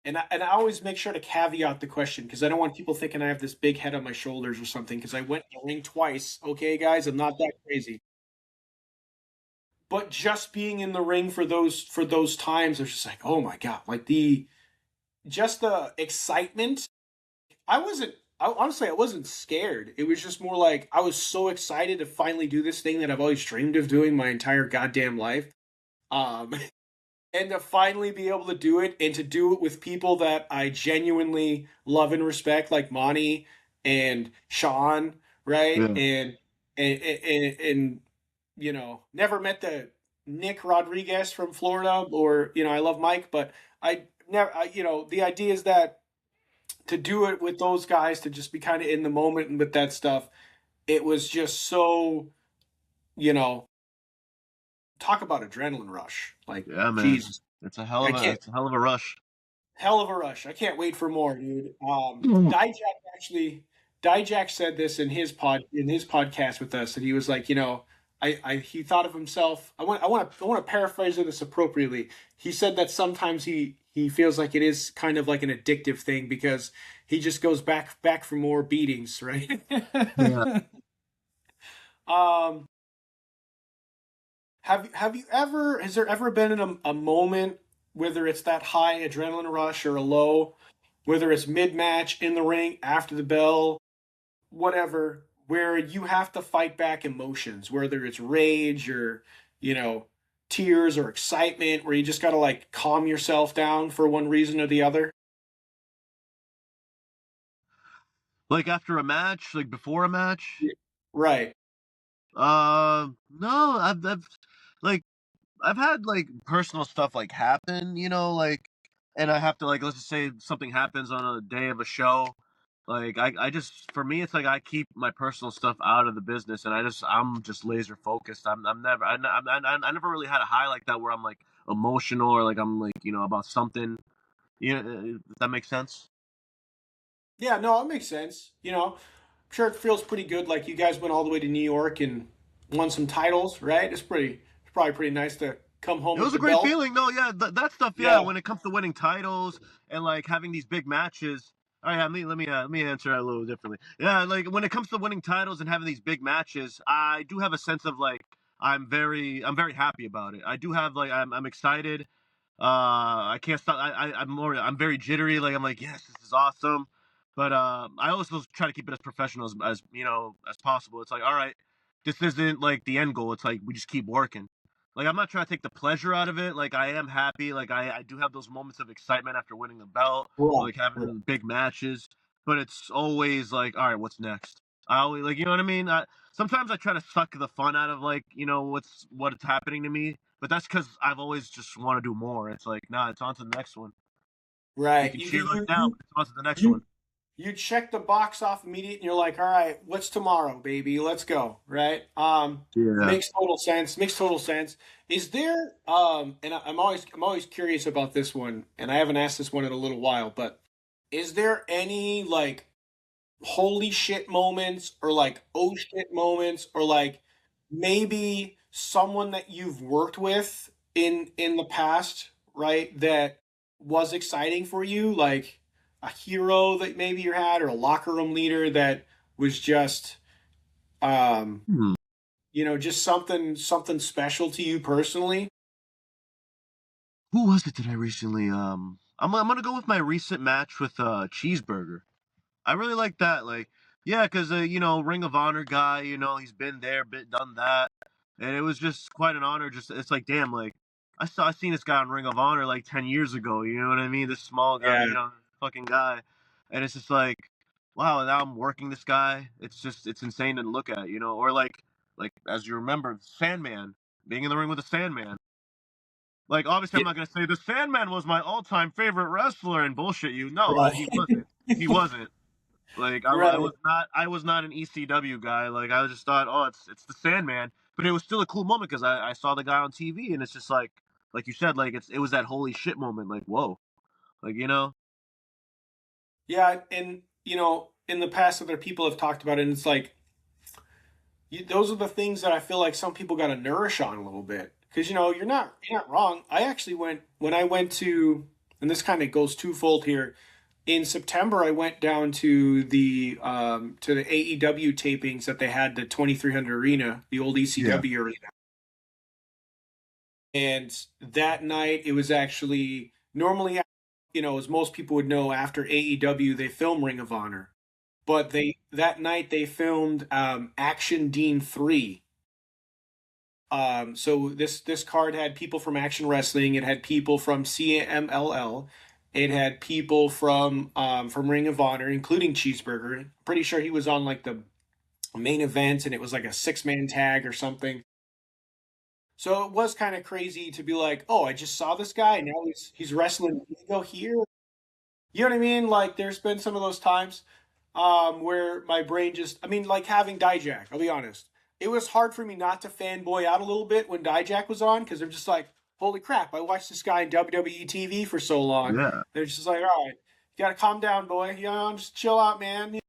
and I always make sure to caveat the question because I don't want people thinking I have this big head on my shoulders or something because I went in the ring twice. Okay, guys, I'm not that crazy. But just being in the ring for those times, it's just like, oh my god, like the excitement. Honestly, I wasn't scared. It was just more like I was so excited to finally do this thing that I've always dreamed of doing my entire goddamn life. Um, and to finally be able to do it and to do it with people that I genuinely love and respect, like Monty and Shawn, right? Yeah. And never met the Nick Rodriguez from Florida, or I love Mike, but I never, the idea is that to do it with those guys, to just be kind of in the moment and with that stuff, it was just so, you know, talk about adrenaline rush. Like, Yeah, man. Jesus, It's a hell I of a can't, it's a hell of a rush. hell of a rush. I can't wait for more, dude. Mhm. Actually, Dijak said this in his podcast with us, and he was like, he thought of himself. I want to paraphrase this appropriately. He said that sometimes he feels like it is kind of like an addictive thing because he just goes back for more beatings, right? Yeah. um, has there ever been a moment, whether it's that high adrenaline rush or a low, whether it's mid match, in the ring, after the bell, whatever, where you have to fight back emotions, whether it's rage or, you know, tears or excitement, where you just got to like calm yourself down for one reason or the other? Like after a match, like before a match? Right. No, I've like I've had like personal stuff like happen, like, and I have to like let's just say something happens on a day of a show. Like I just for me it's like I keep my personal stuff out of the business, and I'm just laser focused. I'm never I never really had a high like that where I'm like emotional or like I'm like about something. If that makes sense. Yeah, no, it makes sense. I'm sure it feels pretty good. Like you guys went all the way to New York and won some titles, right? It's probably pretty nice to come home It with was a the great belt. feeling. No, yeah, that stuff. Yeah, Yeah. when it comes to winning titles and like having these big matches. Oh yeah, let me answer that a little differently. Yeah, like when it comes to winning titles and having these big matches, I do have a sense of like I'm very happy about it. I do have like I'm excited. I can't stop. I'm very jittery. Like I'm like yes, this is awesome. But I also try to keep it as professional as as possible. It's like, all right, this isn't like the end goal. It's like we just keep working. Like I'm not trying to take the pleasure out of it. Like I am happy. Like I do have those moments of excitement after winning the belt, or Right. like Right. having big matches. But it's always like, all right, what's next? I always like, you know what I mean. Sometimes I try to suck the fun out of like what's happening to me. But that's because I've always just want to do more. It's like, nah, it's on to the next one. You Right. can You cheer right you now, you but it's on to the next one. you you check the box off immediate, and you're like, all right, what's tomorrow, baby? Let's go. Right. Yeah. Makes total sense. Makes total sense. Is there and I'm always curious about this one, and I haven't asked this one in a little while, but is there any like holy shit moments or like oh shit moments or like maybe someone that you've worked with in the past, right, that was exciting for you, like a hero that maybe you had or a locker room leader that was just um Hmm. just something special to you personally? Who was it that I recently I'm gonna go with my recent match with Cheeseburger. I really like that. Like, yeah, because Ring of Honor guy, he's been there, bit done that, and it was just quite an honor. Just it's like, damn, like I seen this guy on Ring of Honor like 10 years ago. You know what I mean? This small guy, Yeah. fucking guy, and it's just like, wow. Now I'm working this guy. It's insane to look at, or like as you remember, Sandman being in the ring with the Sandman. Like, obviously, I'm Yeah. not gonna say the Sandman was my all-time favorite wrestler and bullshit you. No, he Right. wasn't. He wasn't. Like, I Right. was not. I was not an ECW guy. Like, I just thought, oh, it's the Sandman. But it was still a cool moment because I saw the guy on TV, and it's just like you said, like it was that holy shit moment. Like, whoa, like Yeah, and in the past other people have talked about it, and it's like those are the things that I feel like some people got to nourish on a little bit because you're not wrong. I actually went when I went to, and this kind of goes twofold here. In September, I went down to the AEW tapings that they had the 2300 Arena, the old yeah, ECW arena, and that night it was actually normally, as most people would know, after AEW they film Ring of Honor, but they that night they filmed Action Dean 3. So this card had people from Action Wrestling. It had people from CMLL. It had people from Ring of Honor, including Cheeseburger. Pretty sure he was on like the main event, and it was like a 6-man tag or something. So it was kind of crazy to be like, oh, I just saw this guy, and now he's wrestling Diego here. You know what I mean? Like, there's been some of those times where my brain just, I mean, like having Dijak, I'll be honest. It was hard for me not to fanboy out a little bit when Dijak was on because I'm just like, holy crap, I watched this guy in WWE TV for so long. yeah. They're just like, all right, you got to calm down, boy. Just chill out, man. Of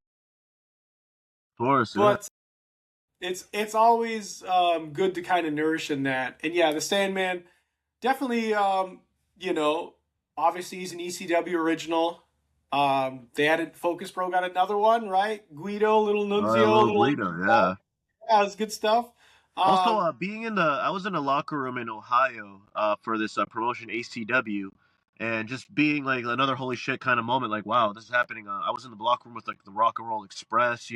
course, yeah. But it's always good to kind of nourish in that. And yeah, the Sandman, definitely, you know, obviously he's an ECW original. They added Focus Pro got another one, right? Guido, little Nunzio, Little little Guido, yeah. yeah, it's good stuff. Also, Um, I was in a locker room in Ohio for this promotion ACW, and just being like another holy shit kind of moment. Like, wow, this is happening. I was in the locker room with like the Rock and Roll Express,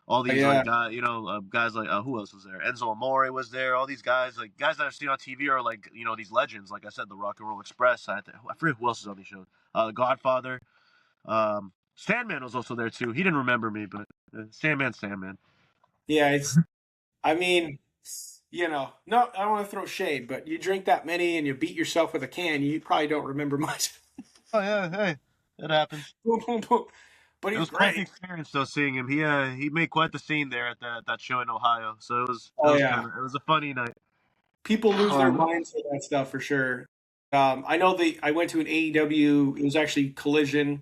all these yeah, like guys, guys like who else was there? Enzo Amore was there. All these guys, like guys that I've seen on TV are like these legends. Like I said, the Rock and Roll Express. I forget who else is on these shows. Godfather. Sandman was also there too. He didn't remember me, but Sandman. yeah. I mean, no, I don't want to throw shade, but you drink that many and you beat yourself with a can, you probably don't remember much. Oh yeah, hey, it happens. Boom, boom, boom. But It he's was quite the great. experience though seeing him. He made quite the scene there at that show in Ohio. So it Oh was yeah, kind of it was a funny night. people lose their Um, minds for that stuff for sure. I know I went to an AEW. It was actually Collision,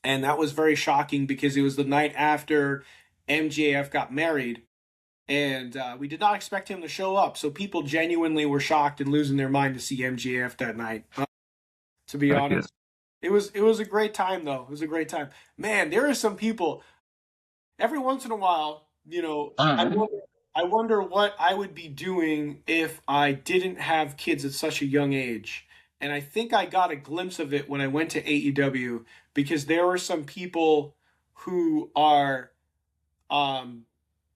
and that was very shocking because it was the night after MJF got married, and we did not expect him to show up. So people genuinely were shocked and losing their mind to see MJF that night. To be heck yeah. honest, it was a great time though. It was a great time. Man, there are some people. Every once in a while, I wonder what I would be doing if I didn't have kids at such a young age. And I think I got a glimpse of it when I went to AEW because there were some people who are um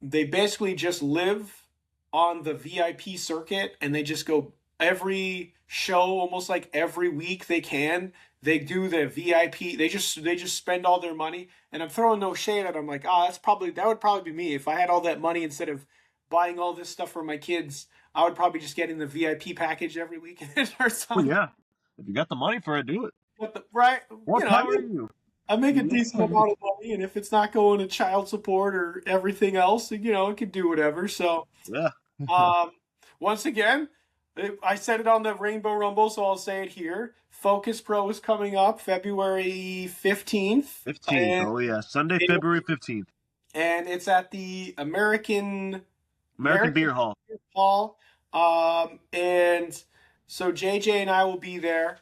they basically just live on the VIP circuit and they just go every show almost like every week they can. They do the VIP. They just spend all their money. And I'm throwing no shade at them. Like, that would probably be me if I had all that money instead of buying all this stuff for my kids. I would probably just get in the VIP package every weekend or Well, something. yeah. If you got the money for it, do it. Right, More you know, power to you. I make a decent amount of money, and if it's not going to child support or everything else, it could do whatever. So, Yeah. um, once again, I said it on the Rainbow Rumble, so I'll say it here. Focus Pro is coming up February 15th, 15th. Oh, yeah. Sunday, it- February 15th. and it's at the American Beer Hall. Hall. And so JJ and I will be there.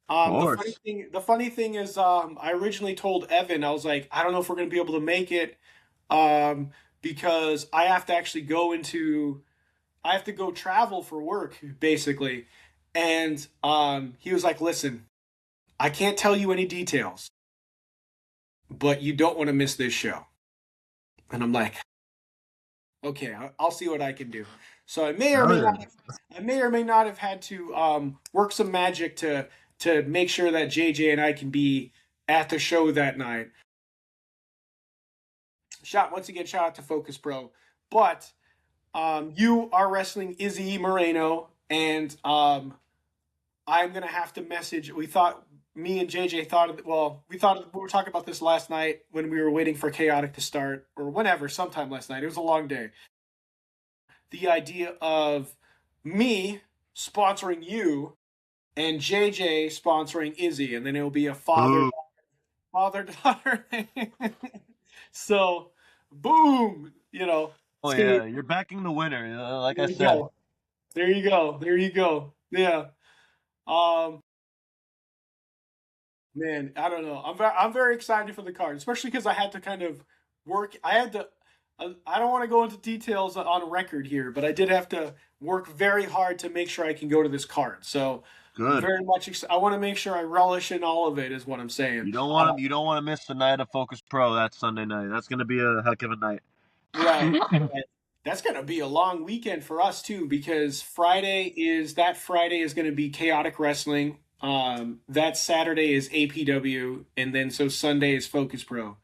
Of The funny thing is, I originally told Evan, I was like, I don't know if we're gonna be able to make it, because I have to actually I have to go travel for work, basically. And he was like, listen, I can't tell you any details, but you don't want to miss this show. And I'm like, okay, I'll see what I can do. So I may or may not have had to work some magic to make sure that JJ and I can be at the show that night. Once again, shout out to Focus Pro. But you are wrestling Izzy Moreno, and I'm gonna have to message. Me and JJ we were talking about this last night when we were waiting for Chaotic to start, or whenever, sometime last night. It was a long day. The idea of me sponsoring you and JJ sponsoring Izzy, and then it'll be a father daughter thing. So, boom, Oh, yeah. You're backing the winner, like I said. There you go. Yeah. Man, I don't know. I'm very excited for the card, especially because I had to kind of work. I don't want to go into details on record here, but I did have to work very hard to make sure I can go to this card. So Good. very much. I want to make sure I relish in all of it. Is what I'm saying. You don't want to miss the night of Focus Pro that Sunday night. That's going to be a heck of a night. Right. That's going to be a long weekend for us too, because Friday is going to be Chaotic Wrestling. That Saturday is APW, and then so Sunday is Focus Pro.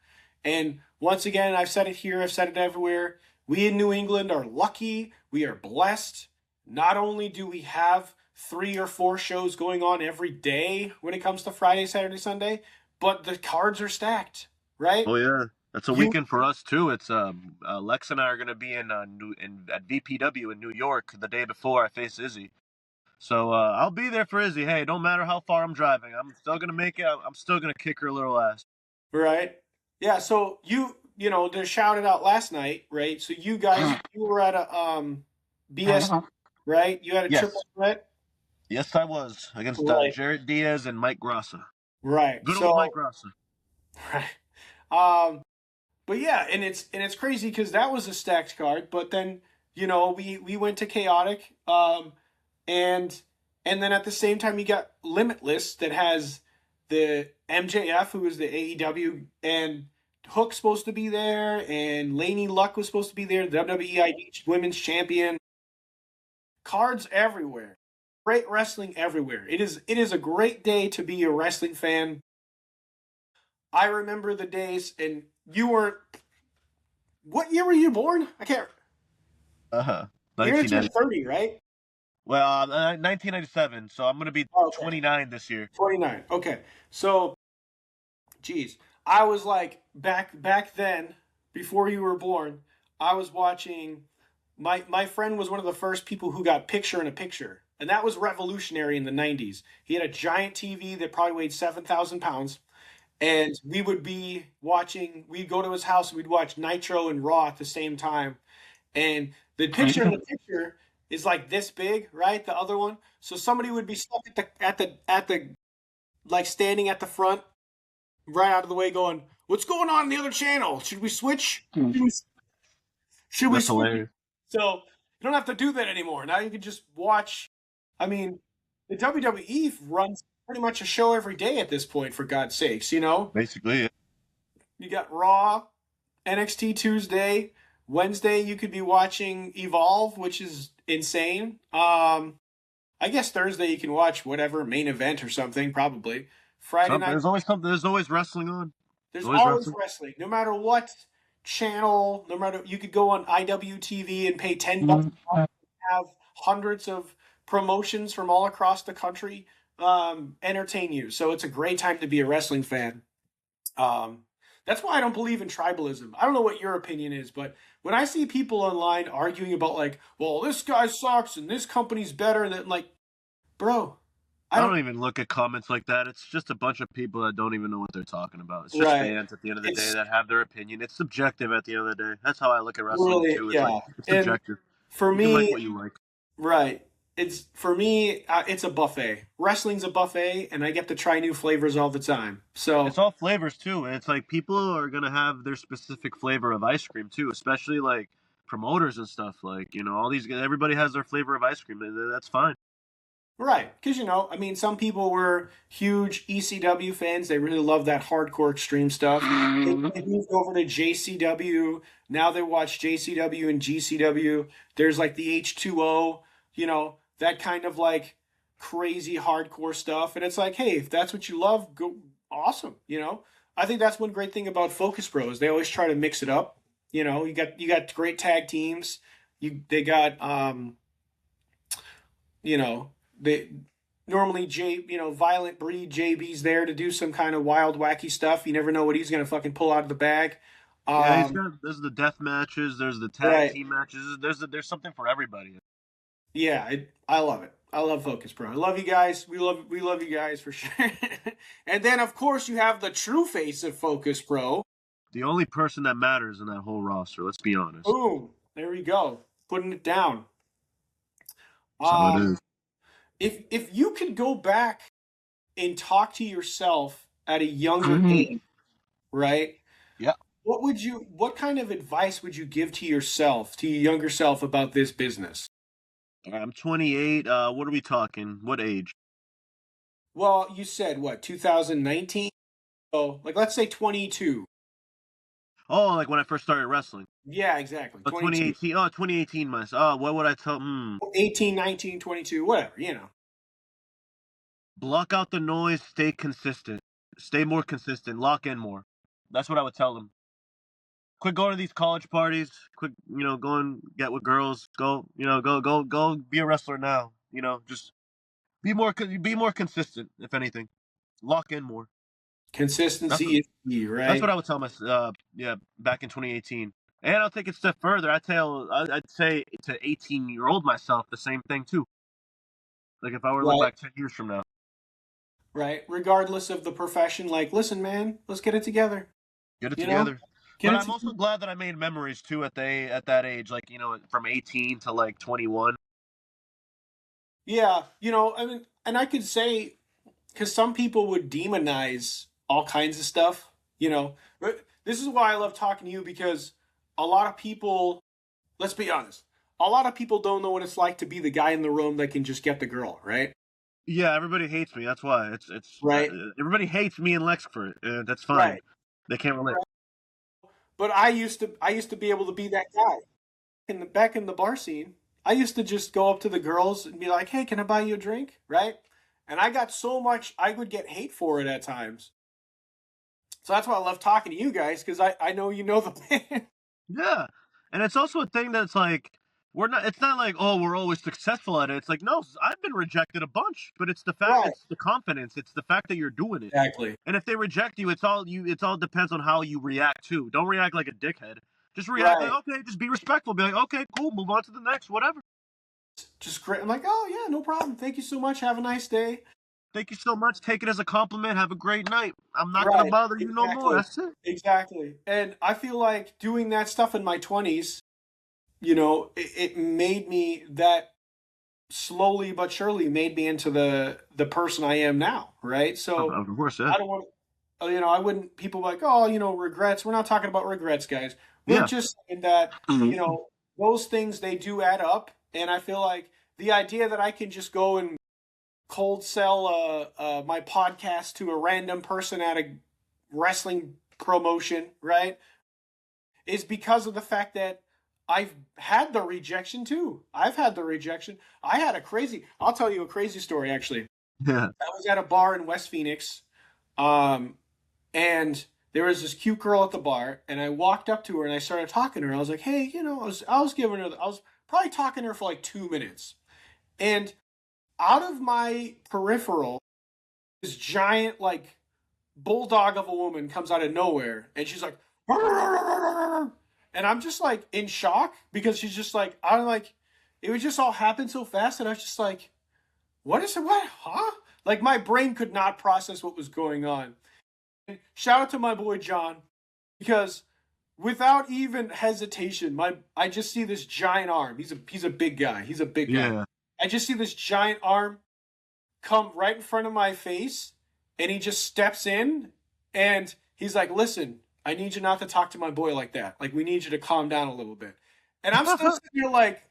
And once again, I've said it here, I've said it everywhere. We in New England are lucky. We are blessed. Not only do we have 3 or 4 shows going on every day when it comes to Friday, Saturday, Sunday, but the cards are stacked, right? Oh, yeah. That's a weekend for us too. It's Lex and I are going to be at VPW in New York the day before I face Izzy. So I'll be there for Izzy. Hey, don't matter how far I'm driving, I'm still going to make it. I'm still going to kick her little ass. Right. Yeah, so they shouted out last night, right? So you guys, you were at a BS, right? You had a triple threat? Yes, I was against Jared Diaz and Mike Grassa. Right. Good old Mike Grassa. Right. But yeah, and it's crazy because that was a stacked card, but then we went to Chaotic, and then at the same time you got Limitless that has the MJF, who is the AEW, and Hook's supposed to be there, and Laney Luck was supposed to be there, the WWE ID Women's Champion. Cards everywhere. Great wrestling everywhere. It is a great day to be a wrestling fan. I remember the days, and you weren't. What year were you born? I can't. You're 30, right? Well, 1997. So I'm gonna be 29 this year. 29. Okay. So, geez, I was like back then, before you were born. I was watching. My friend was one of the first people who got Picture in a Picture, and that was revolutionary in the 90s. He had a giant TV that probably weighed 7,000 pounds. And we would be watching, we'd go to his house and we'd watch Nitro and Raw at the same time. And the Picture in the Picture is like this big, right? The other one. So somebody would be stuck at the like standing at the front, right out of the way, going, "What's going on in the other channel? Should we switch? Should we That's switch?" Hilarious. So you don't have to do that anymore. Now you can just watch. I mean, The WWE runs pretty much a show every day at this point, for God's sakes, you know? Basically, You got Raw, NXT Tuesday, Wednesday you could be watching Evolve, which is insane. I guess Thursday you can watch whatever main event or something, probably. Friday night there's always something. There's always wrestling on. there's There's always always wrestling. wrestling, no matter what channel, no matter you could go on IWTV and pay $10 and have hundreds of promotions from all across the country entertain you. So it's a great time to be a wrestling fan. Um, that's why I don't believe in tribalism. I don't know what your opinion is, but when I see people online arguing about like, well, this guy sucks and this company's better, and then like, bro, I I don't don't even look at comments like that. It's just a bunch of people that don't even know what they're talking about. It's just right. fans at the end of the day It's that have their opinion. It's subjective at the end of the day. That's how I look at wrestling really too. It's like yeah. it's And subjective. for You can like me, what you like. right. It's for me, it's a buffet. Wrestling's a buffet, and I get to try new flavors all the time. It's So, all flavors too. And it's like people are gonna have their specific flavor of ice cream too, especially like promoters and stuff. Like all these everybody has their flavor of ice cream. And that's fine. right, because I mean, some people were huge ECW fans. They really love that hardcore extreme stuff. They moved over to JCW. Now they watch JCW and GCW. There's like the H2O, that kind of like crazy hardcore stuff. And it's like, hey, if that's what you love, go awesome. I think that's one great thing about Focus Bros. They always try to mix it up. You got great tag teams. They got they normally Violent Breed JB's there to do some kind of wild wacky stuff. You never know what he's gonna fucking pull out of the bag. Yeah, he's Um, got. There's the death matches. There's the tag right. team matches. There's something for everybody. Yeah, I love it. I love Focus Pro. I love you guys. We love you guys for sure. And then of course you have the true face of Focus Pro. The only person that matters in that whole roster. Let's be honest. Boom. There we go. Putting it down. That's how it Um, is. if you could go back and talk to yourself at a younger age, right? Yeah. What kind of advice would you give to yourself, to your younger self about this business? I'm 28. What are we talking? What age? Well, you said what, 2019? So, like let's say 22. Oh, like when I first started wrestling. Yeah, exactly. Oh, 22. 2018. Oh, 2018. What would I tell? 18, 19, 22, whatever. Block out the noise. Stay consistent. Stay more consistent. Lock in more. That's what I would tell them. Quit going to these college parties. Quit, go and get with girls. Go, go be a wrestler now. Just be more consistent. If anything, lock in more. That's Consistency is key, that's right? what I would tell myself. Yeah, back in 2018. And I'll take it a step further. I'd say to 18-year-old myself the same thing too. Like if I were to look Right, back 10 years from now, right. Regardless of the profession, like, listen, man, let's get it together. get it You know, together. get But it I'm also together. glad that I made memories too at that age, like from 18 to like 21. Yeah, I mean, and I could say, because some people would demonize all kinds of stuff, but this is why I love talking to you, because a lot of people, let's be honest, a lot of people don't know what it's like to be the guy in the room that can just get the girl, right? Yeah, everybody hates me. That's why it's Right, everybody hates me and Lex for it. That's fine. right, They can't relate. right. But I used to be able to be that guy back in the bar scene. I used to just go up to the girls and be like, "Hey, can I buy you a drink?" Right? And I got so much, I would get hate for it at times. So that's why I love talking to you guys, because I know you know the plan. Yeah, and it's also a thing that's like we're not. It's not like we're always successful at it. It's like no, I've been rejected a bunch, but it's the fact. Right. It's the confidence. It's the fact that you're doing it. Exactly. And if they reject you, it's all you. It's all depends on how you react too. Don't react like a dickhead. Just react like Right. okay. Just be respectful. Be like okay, cool. Move on to the next. Whatever. Just great. I'm like, oh yeah, no problem. Thank you so much. Have a nice day. Thank you so much. Take it as a compliment. Have a great night. I'm not gonna Right. bother you no more. Exactly. That's it. Exactly. And I feel like doing that stuff in my 20s, it made me that slowly but surely made me into the person I am now, right? So Of course, yeah. I don't want I wouldn't people like, oh, regrets. We're not talking about regrets, guys. We're Yeah. just saying that, those things they do add up, and I feel like the idea that I can just go and cold sell my podcast to a random person at a wrestling promotion, right? Is because of the fact that I've had the rejection too. I've had the rejection. I'll tell you a crazy story actually. Yeah. I was at a bar in West Phoenix, um, and there was this cute girl at the bar, and I walked up to her and I started talking to her. I was like, "Hey, I was probably talking to her for like 2 minutes, and out of my peripheral, this giant like bulldog of a woman comes out of nowhere, and she's like, and I'm just like in shock because she's just like, I'm like, it would just all happen so fast, and I was just like, what is it? What? Huh? Like my brain could not process what was going on. And shout out to my boy John because without even hesitation, I just see this giant arm. He's a big guy. He's a big guy. Yeah. I just see this giant arm come right in front of my face, and he just steps in, and he's like, "Listen, I need you not to talk to my boy like that. Like, we need you to calm down a little bit." And I'm still sitting here like,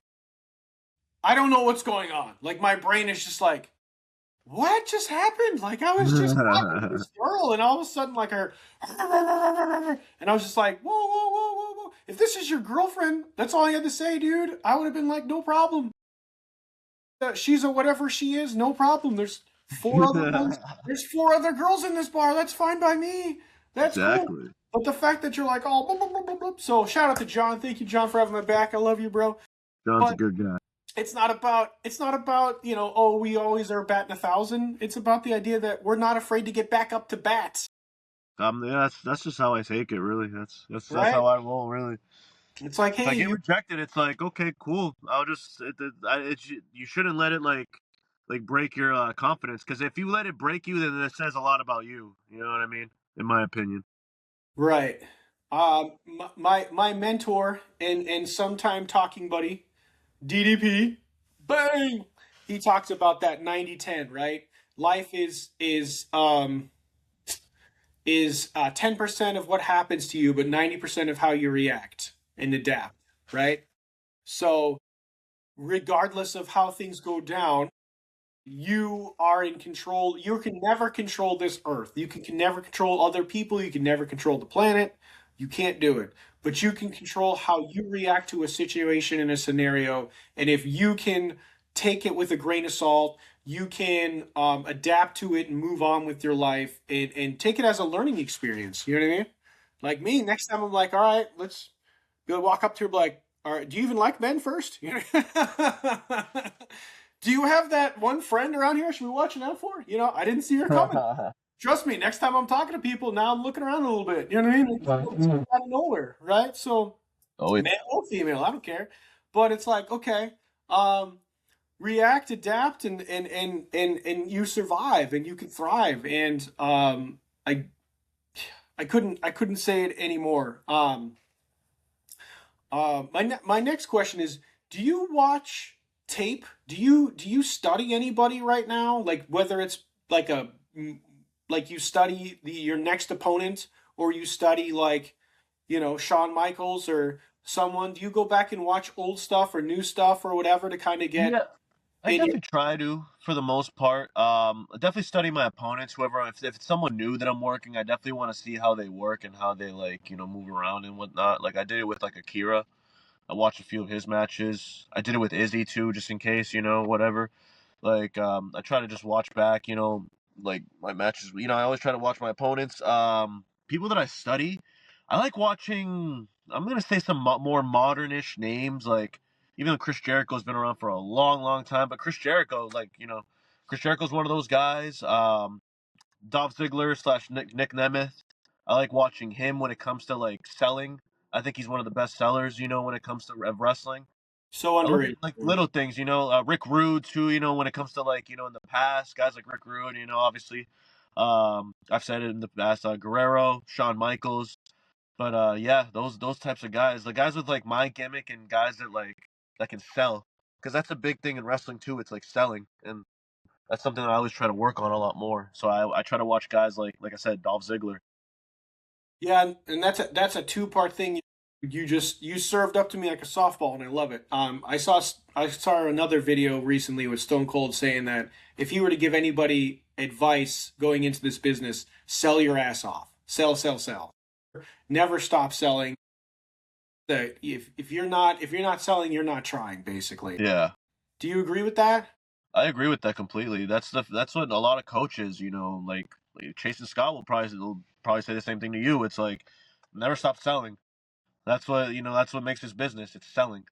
I don't know what's going on. Like, my brain is just like, what just happened? Like, I was just talking to this girl, and all of a sudden, like, her, and I was just like, whoa, whoa, whoa, whoa, whoa. If this is your girlfriend, that's all I had to say, dude. I would have been like, no problem. She's a whatever she is, no problem. There's four other girls in this bar. That's fine by me. That's cool. Exactly. But the fact that you're like, oh, blah, blah, blah, blah, blah. So shout out to John. Thank you, John, for having my back. I love you, bro. John's a But good guy. it's not about, oh, we always are batting 1,000. It's about the idea that we're not afraid to get back up to bat. Yeah, that's just how I take it. Really, that's Right? how I roll. Really, It's like, if I hey, get rejected, it's like, okay, cool. I'll just you shouldn't let it like break your confidence, because if you let it break you, then it says a lot about you. You know what I mean? In my opinion. right. My mentor and sometime talking buddy, DDP, bang. He talks about that 90-10, right? Life is 10% of what happens to you, but 90% of how you react and adapt, right? So regardless of how things go down, you are in control. You can never control this earth. You can never control other people. You can never control the planet. You can't do it. But you can control how you react to a situation in a scenario. And if you can take it with a grain of salt, you can adapt to it and move on with your life and take it as a learning experience. You know what I mean? Like me, next time I'm like, all right, let's go walk up to her, like, all right, do you even like men first? You know? Do you have that one friend around here I should be watching out for? I didn't see her coming. Trust me, next time I'm talking to people, now I'm looking around a little bit. You know what I mean? Like, out of nowhere, right? So, Oh, male or female, I don't care. But it's like, okay, react, adapt, and you survive and you can thrive. And I couldn't say it anymore. My next question is: do you watch tape? Do you study anybody right now? Like whether it's like like you study your next opponent, or you study like Shawn Michaels or someone. Do you go back and watch old stuff or new stuff or whatever to kind of get yeah. I in your? definitely try to, for the most part. I definitely study my opponents. Whoever, if it's someone new that I'm working, I definitely want to see how they work and how they move around and whatnot. Like I did it with like Akira. I watched a few of his matches. I did it with Izzy too, just in case, whatever. Like, I try to just watch back, like my matches. I always try to watch my opponents. People that I study, I like watching. I'm gonna say some more modernish names, like even though Chris Jericho's been around for a long, long time, but Chris Jericho, Chris Jericho's one of those guys. Dolph Ziggler slash Nick Nemeth. I like watching him when it comes to like selling. I think he's one of the best sellers, when it comes to wrestling. So I look at underrated. like little things, Rick Rude too, when it comes to like, in the past, guys like Rick Rude, obviously. I've said it in the past, Guerrero, Shawn Michaels. But yeah, those types of guys, the guys with like my gimmick and guys that can sell. Because that's a big thing in wrestling too. It's like selling. And that's something that I always try to work on a lot more. So I try to watch guys like I said, Dolph Ziggler. Yeah, and that's a two-part thing. You served up to me like a softball, and I love it. I saw another video recently with Stone Cold saying that if he were to give anybody advice going into this business, sell your ass off, sell, sell, sell, never stop selling. That if you're not selling, you're not trying. Basically, Yeah. do you agree with that? I agree with that completely. That's what a lot of coaches, like Chase and Scott will probably say the same thing to you. It's like never stop selling. That's what makes this business. It's selling.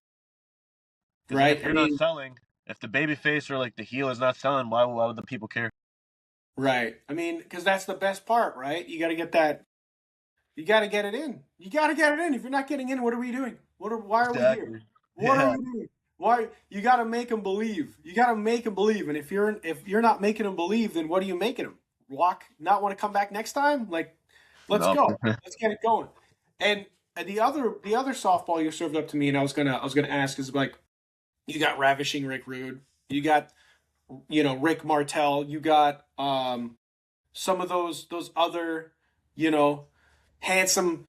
Because then Right? if I you're not mean, selling, if the baby face or like the heel is not selling, why would the people care? right. I mean, because that's the best part, right? You got to get that. You got to get it in. You got to get it in. If you're not getting in, what are we doing? Why are we here? Exactly. What are Yeah. we doing? Why you got to make them believe? You got to make them believe. And if you're not making them believe, then what are you making them? Walk, not want to come back next time? Like, let's No. go. Let's get it going. And the other softball you served up to me, and I was gonna ask is like, you got ravishing Rick Rude, you got Rick Martel, you got some of those other you know handsome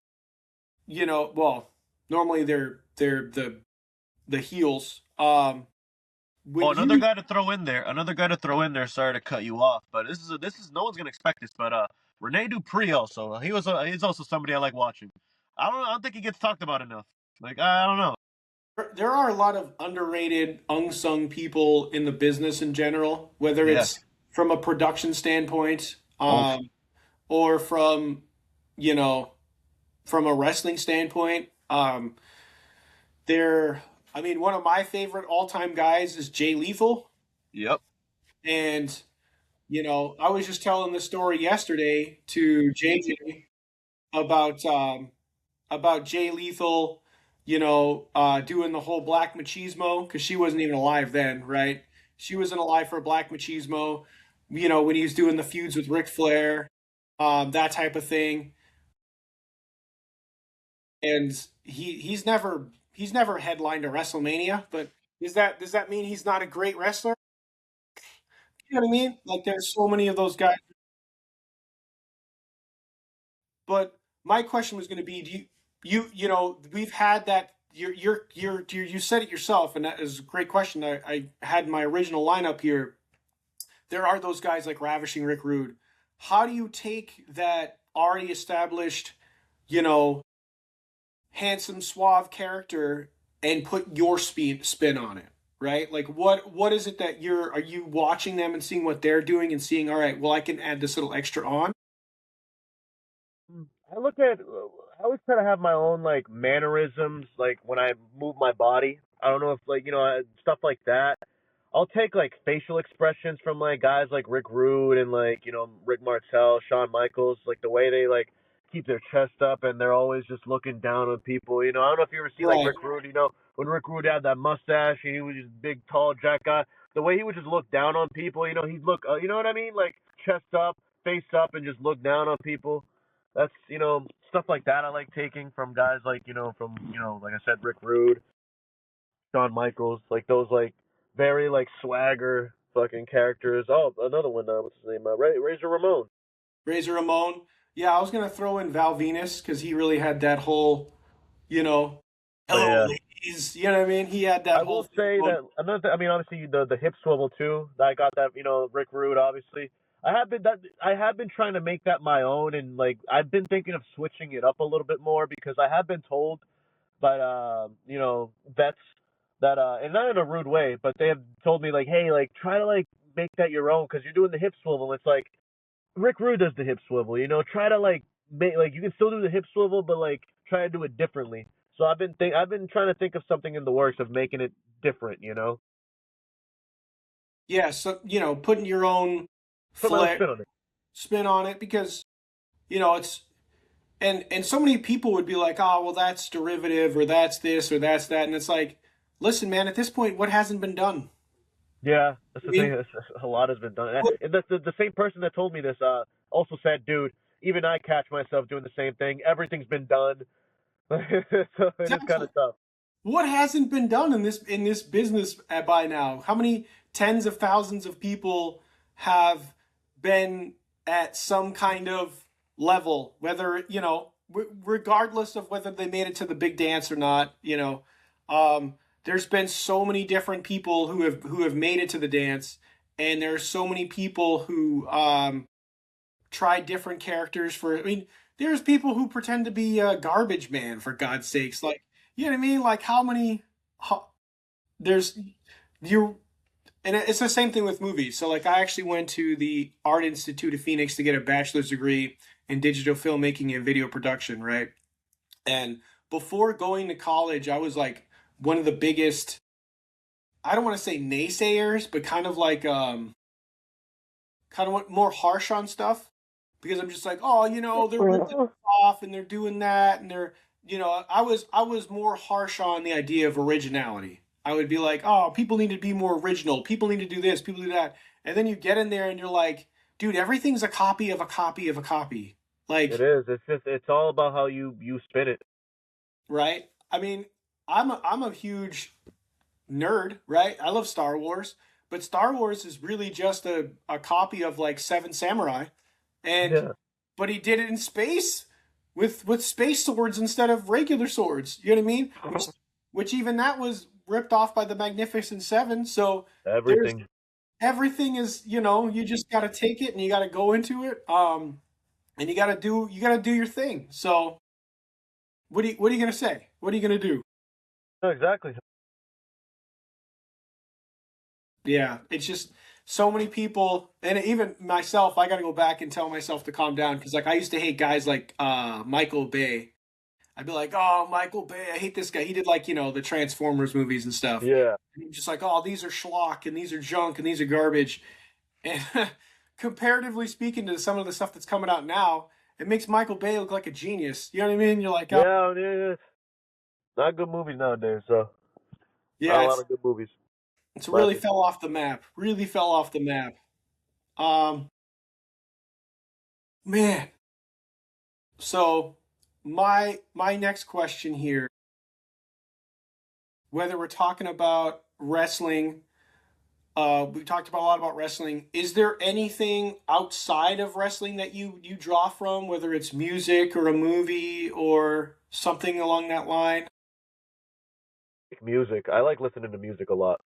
well, normally they're the heels. When Oh, another you guy to throw in there. Another guy to throw in there. Sorry to cut you off, but this is no one's gonna expect this. But Rene Dupree also. He's also somebody I like watching. I don't think he gets talked about enough. Like I don't know. there are a lot of underrated, unsung people in the business in general, whether Yeah. it's from a production standpoint, Oh. or you know, from a wrestling standpoint. There, I mean, one of my favorite all-time guys is Jay Lethal, Yep. and I was just telling the story yesterday to JJ about Jay Lethal, doing the whole Black Machismo because she wasn't even alive then, right? She wasn't alive for Black Machismo. When he was doing the feuds with Ric Flair, that type of thing, and he's never headlined a WrestleMania. But does that mean he's not a great wrestler? You know what I mean? Like there's so many of those guys. But my question was going to be, do we've had that. You said it yourself, and that is a great question. I had my original lineup here. There are those guys like Ravishing Rick Rude. How do you take that already established, you know, handsome, suave character and put your spin on it? Right? Like what is it that are you watching them and seeing what they're doing and seeing, all right, well, I can add this little extra on? I look at. I always try to have my own like mannerisms, like when I move my body. I don't know if like stuff like that. I'll take like facial expressions from like guys like Rick Rude and like Rick Martel, Shawn Michaels, like the way they like keep their chest up and they're always just looking down on people. I don't know if you ever see like Right. Rick Rude. When Rick Rude had that mustache and he was just big, tall, jack guy. The way he would just look down on people. He'd look. You know what I mean? Like chest up, face up, and just look down on people. That's stuff like that I like taking from guys like from like I said Rick Rude, Shawn Michaels, like those like very like swagger fucking characters. Oh, another one. What's his name? Razor Ramon. Razor Ramon. Yeah, I was gonna throw in Val Venus because he really had that whole, you know, But hello yeah, ladies. You know what I mean? He had that I whole will thing say going. that another. I mean, obviously the hip swivel too. I got that. Rick Rude. Obviously, I have been trying to make that my own, and like I've been thinking of switching it up a little bit more because I have been told by vets that and not in a rude way, but they have told me like, hey, like try to like make that your own because you're doing the hip swivel. It's like Rick Rude does the hip swivel. Try to like make like you can still do the hip swivel, but like try to do it differently. So I've been trying to think of something in the works of making it different. Yeah, so putting your own Put my own flair spin on it. spin on it because it's and so many people would be like, oh, well, that's derivative or that's this or that's that, and it's like, listen, man, at this point, what hasn't been done? Yeah, that's I the thing. mean, A lot has been done. And the same person that told me this also said, dude, even I catch myself doing the same thing. Everything's been done. So it is kind exactly. of tough. What hasn't been done in this business by now? How many tens of thousands of people have been at some kind of level? Whether regardless of whether they made it to the big dance or not, um, there's been so many different people who have made it to the dance, and there's so many people who try different characters for. I mean, there's people who pretend to be a garbage man for God's sakes. Like, you know what I mean? Like, how many? There's you, and it's the same thing with movies. So, like, I actually went to the Art Institute of Phoenix to get a bachelor's degree in digital filmmaking and video production, right? And before going to college, I was like one of the biggest. I don't want to say naysayers, but kind of more harsh on stuff because I'm just like, oh, they're ripping off and they're doing that and they're, I was more harsh on the idea of originality. I would be like, oh, people need to be more original. People need to do this. People do that. And then you get in there and you're like, dude, everything's a copy of a copy of a copy. It Like, is. It's all about how you spin it. right? I mean, I'm a huge nerd, right? I love Star Wars, but Star Wars is really just a copy of like Seven Samurai, and Yeah. but he did it in space with space swords instead of regular swords. You know what I mean? Which even that was ripped off by the Magnificent Seven. So there's Everything. everything is you just got to take it and you got to go into it. And you got to do your thing. So what are you gonna say? What are you gonna do? No, exactly. Yeah, it's just so many people, and even myself. I got to go back and tell myself to calm down because, like, I used to hate guys like Michael Bay. I'd be like, "Oh, Michael Bay, I hate this guy. He did like the Transformers movies and stuff." Yeah. And I'm just like, "Oh, these are schlock and these are junk and these are garbage." And comparatively speaking to some of the stuff that's coming out now, it makes Michael Bay look like a genius. You know what I mean? You're like, "Oh, Yeah. Yeah. Not good movies nowadays. So not yeah, a lot of good movies. it's My really opinion. fell off the map. Really fell off the map." Um, man. So my next question here, whether we're talking about wrestling, we talked about a lot about wrestling. Is there anything outside of wrestling that you draw from, whether it's music or a movie or something along that line? Music. I like listening to music a lot.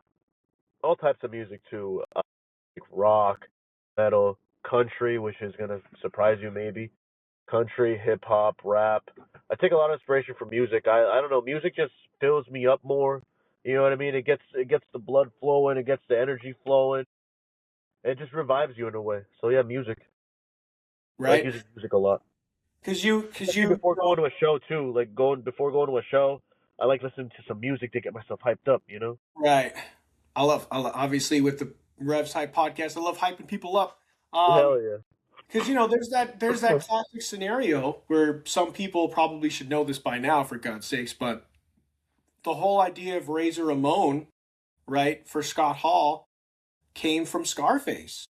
All types of music too. Like rock, metal, country, which is gonna surprise you maybe. Country, hip hop, rap. I take a lot of inspiration from music. I don't know. Music just fills me up more. You know what I mean? It gets the blood flowing. It gets the energy flowing. It just revives you in a way. So yeah, music. I like Right? using music a lot. Because Especially before going to a show too. Like going before going to a show, I like listening to some music to get myself hyped up. You know? right. I love obviously with the Revs Hype podcast. I love hyping people up. Hell yeah. Because there's that classic scenario where some people probably should know this by now, for God's sakes, but the whole idea of Razor Ramon, right, for Scott Hall came from Scarface,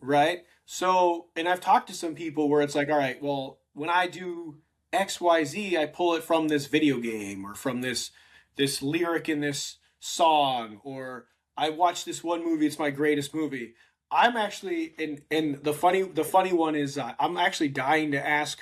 right? So, and I've talked to some people where it's like, all right, well, when I do XYZ, I pull it from this video game or from this lyric in this song, or I watch this one movie, it's my greatest movie. I'm actually, and the funny one is I'm actually dying to ask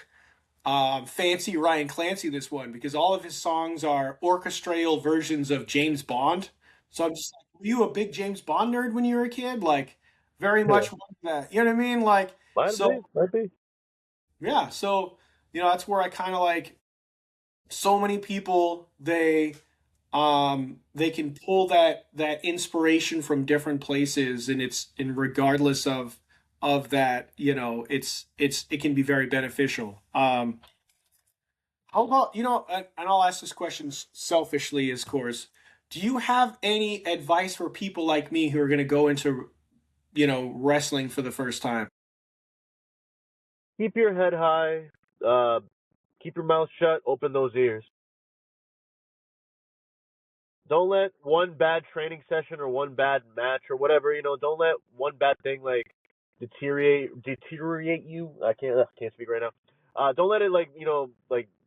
fancy Ryan Clancy this one because all of his songs are orchestral versions of James Bond. So I'm just like, were you a big James Bond nerd when you were a kid? Like, very Yeah. much like that. You know what I mean? Like, Might so be. Might be. yeah. So that's where I kind of like. So many people they can pull that inspiration from different places, and regardless of that, it can be very beneficial. How about, and I'll ask this question selfishly, of course. Do you have any advice for people like me who are going to go into, wrestling for the first time? Keep your head high. Uh, keep your mouth shut. Open those ears. Don't let one bad training session or one bad match or whatever, don't let one bad thing like deteriorate you. I can't speak right now. Don't let it like,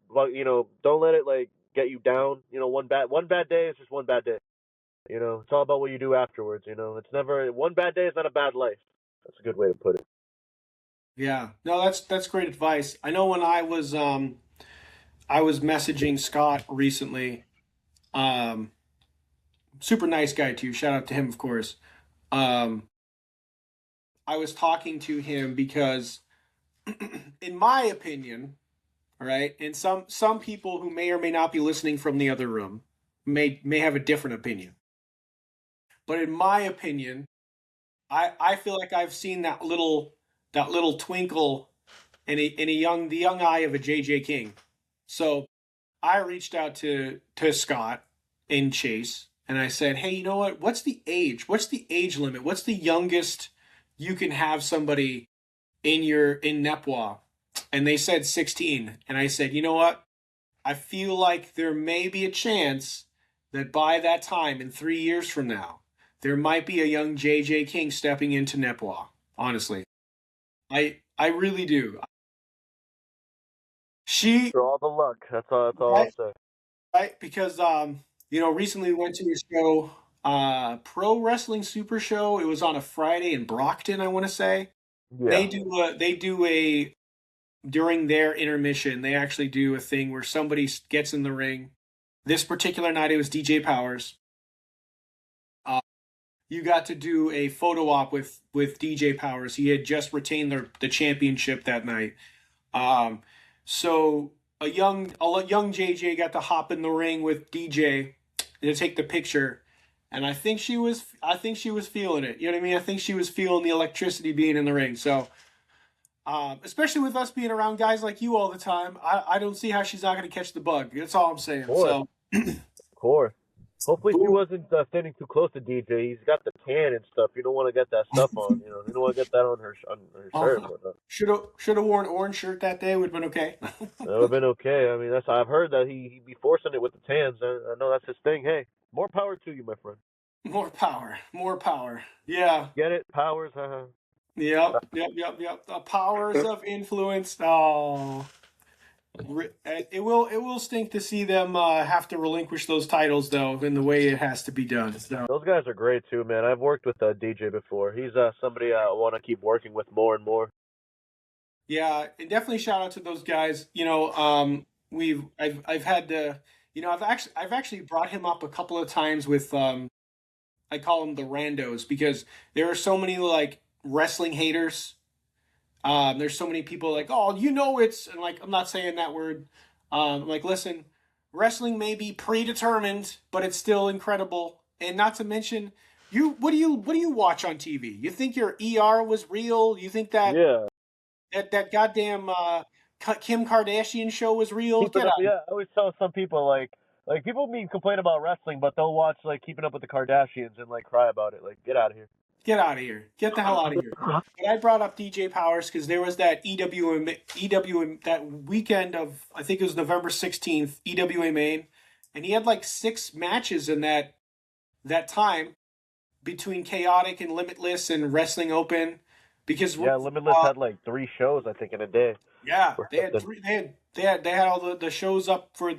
well, don't let it like get you down. One bad day is just one bad day. It's all about what you do afterwards, It's never one bad day is not a bad life. That's a good way to put it. Yeah. No, that's great advice. I know when I was messaging Scott recently, um, super nice guy too. Shout out to him, of course. Um, I was talking to him because, in my opinion, all right, and some people who may or may not be listening from the other room may have a different opinion. But in my opinion, I feel like I've seen that little twinkle in a young the young eye of a JJ King. So I reached out to Scott and Chase and I said, "Hey, you know what? What's the age? What's the age limit? What's the youngest you can have somebody in Nepwa?" And they said 16. And I said, "You know what? I feel like there may be a chance that by that time, in 3 years from now, there might be a young JJ King stepping into Nepwa. Honestly, I really do. She For all the luck. That's all right, I'll say. right because recently we went to a show, Pro Wrestling Super Show. It was on a Friday in Brockton, I want to say. Yeah. They do a during their intermission. They actually do a thing where somebody gets in the ring. This particular night, it was DJ Powers. You got to do a photo op with DJ Powers. He had just retained the championship that night. Um, so a young JJ got to hop in the ring with DJ to take the picture, and I think she was feeling it. You know what I mean? I think she was feeling the electricity being in the ring. So especially with us being around guys like you all the time, I don't see how she's not going to catch the bug. That's all I'm Of saying. course. So Of course. Hopefully she boom. wasn't standing too close to DJ. He's got the tan and stuff. You don't want to get that stuff on. You don't want to get that on her shirt and Oh, whatnot. should have worn an orange shirt that day. Would have been okay. That would have been okay. I mean, that's I've heard that he be forcing it with the tans. I know that's his thing. Hey, more power to you, my friend. More power, more power. Yeah. Get it? Powers. Haha. Yep. The powers of influence. Oh, it will stink to see them have to relinquish those titles though, in the way it has to be done. So Those guys are great too, man. I've worked with DJ before. He's somebody I want to keep working with more and more. yeah, and definitely shout out to those guys. I've had to, I've actually brought him up a couple of times with I call them the randos because there are so many like wrestling haters. There's so many people like, oh, it's, and like, I'm not saying that word. Like, listen, wrestling may be predetermined, but it's still incredible. And not to mention, what do you watch on TV? You think your ER was real? You think Yeah, that goddamn Kim Kardashian show was real? keeping Get up. out, Yeah, I always tell some people like people mean complain about wrestling, but they'll watch like Keeping Up with the Kardashians and like cry about it. Like, get out of here. get out of here, get the hell out of here. But I brought up DJ Powers because there was that EWM that weekend of I think it was November 16th EWA Main, and he had like 6 matches in that time between Chaotic and Limitless and Wrestling Open because Yeah, Limitless had like 3 shows I think in a day yeah or they had something. three they had all the shows up for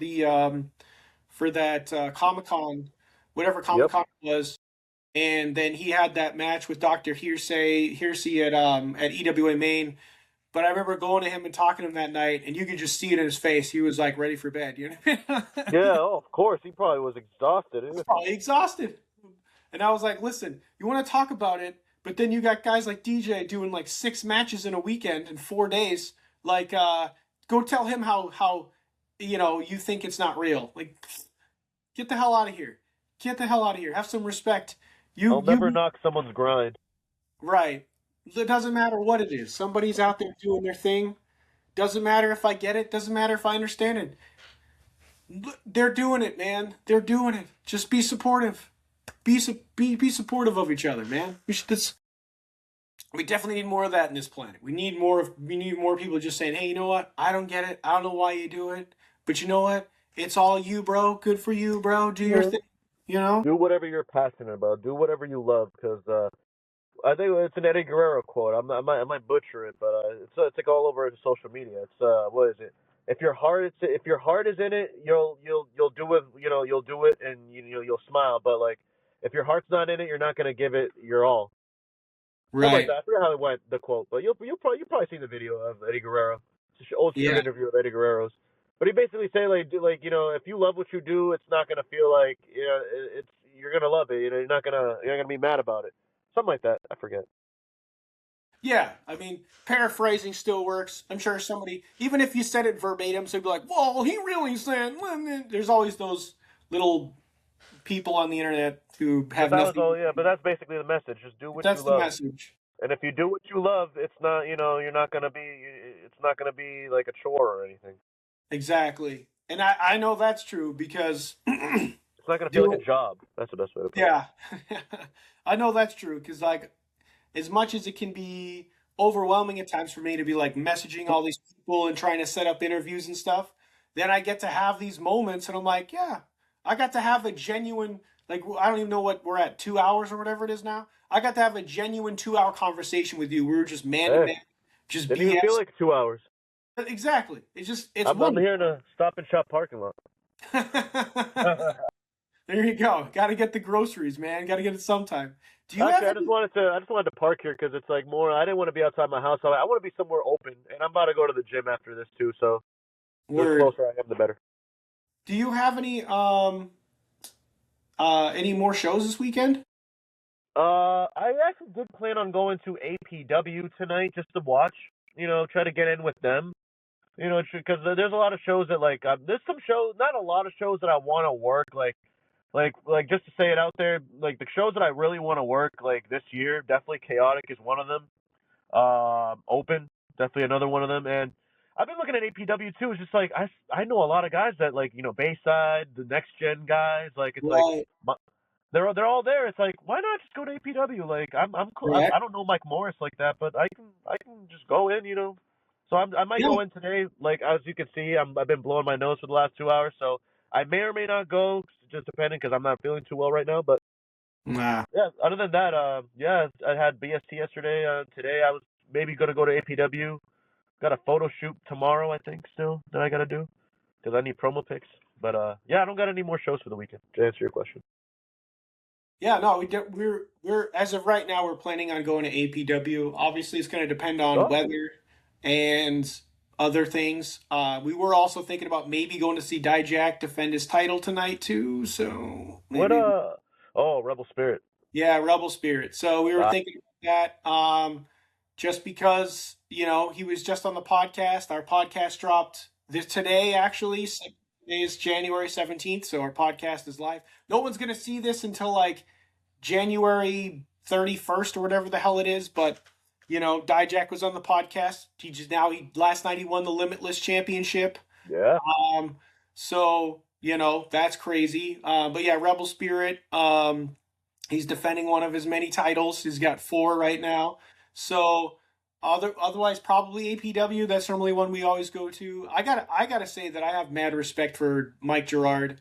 that Comic Con, whatever Comic Yep. Con was, and then he had that match with Doctor Hearsay at EWA Main. But I remember going to him and talking to him that night, and you could just see it in his face. He was like ready for bed. You know, Yeah. Oh, of course. He probably was exhausted. he's probably exhausted. And I was like, listen, you want to talk about it, but then you got guys like DJ doing like 6 matches in a weekend in 4 days. Like, go tell him how you think it's not real. Like, get the hell out of here. Get the hell out of here. Have some respect. I'll never You knock someone's grind. right. It doesn't matter what it is. Somebody's out there doing their thing. Doesn't matter if I get it. Doesn't matter if I understand it. They're doing it, man. They're doing it. Just be supportive. Be supportive of each other, man. We definitely need more of that in this planet. We need more people just saying, "Hey, you know what? I don't get it. I don't know why you do it, but you know what? It's all you, bro. Good for you, bro. Do your Yeah. thing." You know? Do whatever you're passionate about. Do whatever you love, because I think it's an Eddie Guerrero quote. I might butcher it, but it's like all over social media. It's what is it? If your heart is in it, you'll do it. You'll do it, and you'll smile. But like, if your heart's not in it, you're not gonna give it your all. Something like Right. that. I forget how it went, the quote, but you'll probably see the video of Eddie Guerrero. It's an old shoot Yeah. interview of Eddie Guerrero's. But he basically say like if you love what you do, it's not gonna feel like it's you're gonna love it. You're not gonna be mad about it. Something like that. I forget. Yeah, I mean, paraphrasing still works. I'm sure somebody, even if you said it verbatim, so they'd be like, "Well, he really said." There's always those little people on the internet who But have that was nothing. all. Yeah, but that's basically the message. Just do what you That's the love. message. And if you do what you love, it's not you're not gonna be it's not gonna be like a chore or anything. Exactly. And I know that's true because It's not gonna feel like do a job. That's the best way to put it. yeah. I know that's true because like as much as it can be overwhelming at times for me to be like messaging all these people and trying to set up interviews and stuff, then I get to have these moments and I'm like, yeah, I got to have a genuine, like, I don't even know what we're at, 2 hours or whatever it is now. I got to have a genuine 2 hour conversation with you. We were just man to Hey, man, just didn't even feel BS. like 2 hours. Exactly. It's I'm wonderful. here in a Stop and Shop parking lot. There you go. Got to get the groceries, man. Got to get it sometime. Do you have Actually, any I just wanted to park here because it's like more. I didn't want to be outside my house. I want to be somewhere open, and I'm about to go to the gym after this too. So the word? closer I am, the better. Do you have any more shows this weekend? I actually did plan on going to APW tonight just to watch. Try to get in with them. Because there's a lot of shows that like there's some shows, not a lot of shows that I want to work like just to say it out there, like the shows that I really want to work like this year, definitely Chaotic is one of them. Open, definitely another one of them. And I've been looking at APW too. It's just like I know a lot of guys that like Bayside, the next gen guys. Like it's like Right. they're all there. It's like why not just go to APW? Like I'm cool. Correct. I don't know Mike Morris like that, but I can just go in. So I might Yeah. go in today. Like as you can see, I've been blowing my nose for the last 2 hours, so I may or may not go, just depending, because I'm not feeling too well right now. But Nah. yeah, other than that, yeah, I had BST yesterday. Today I was maybe gonna go to APW. Got a photo shoot tomorrow, I think, still that I gotta do because I need promo pics. But yeah, I don't got any more shows for the weekend. To answer your question. Yeah, no, we're as of right now we're planning on going to APW. Obviously, it's going to depend on Oh, weather and other things. We were also thinking about maybe going to see Dijak defend his title tonight too. So what maybe Oh, Rebel Spirit. yeah, Rebel Spirit. So we were Uh, thinking about that. Just because he was just on the podcast. Our podcast dropped this today actually. So today is January 17th, so our podcast is live. No one's going to see this until like January 31st or whatever the hell it is. But, Dijak was on the podcast. Last night he won the Limitless Championship. yeah. Um, so, that's crazy. But yeah, Rebel Spirit, he's defending one of his many titles. He's got 4 right now. So, otherwise, probably APW. That's normally one we always go to. I gotta say that I have mad respect for Mike Gerard.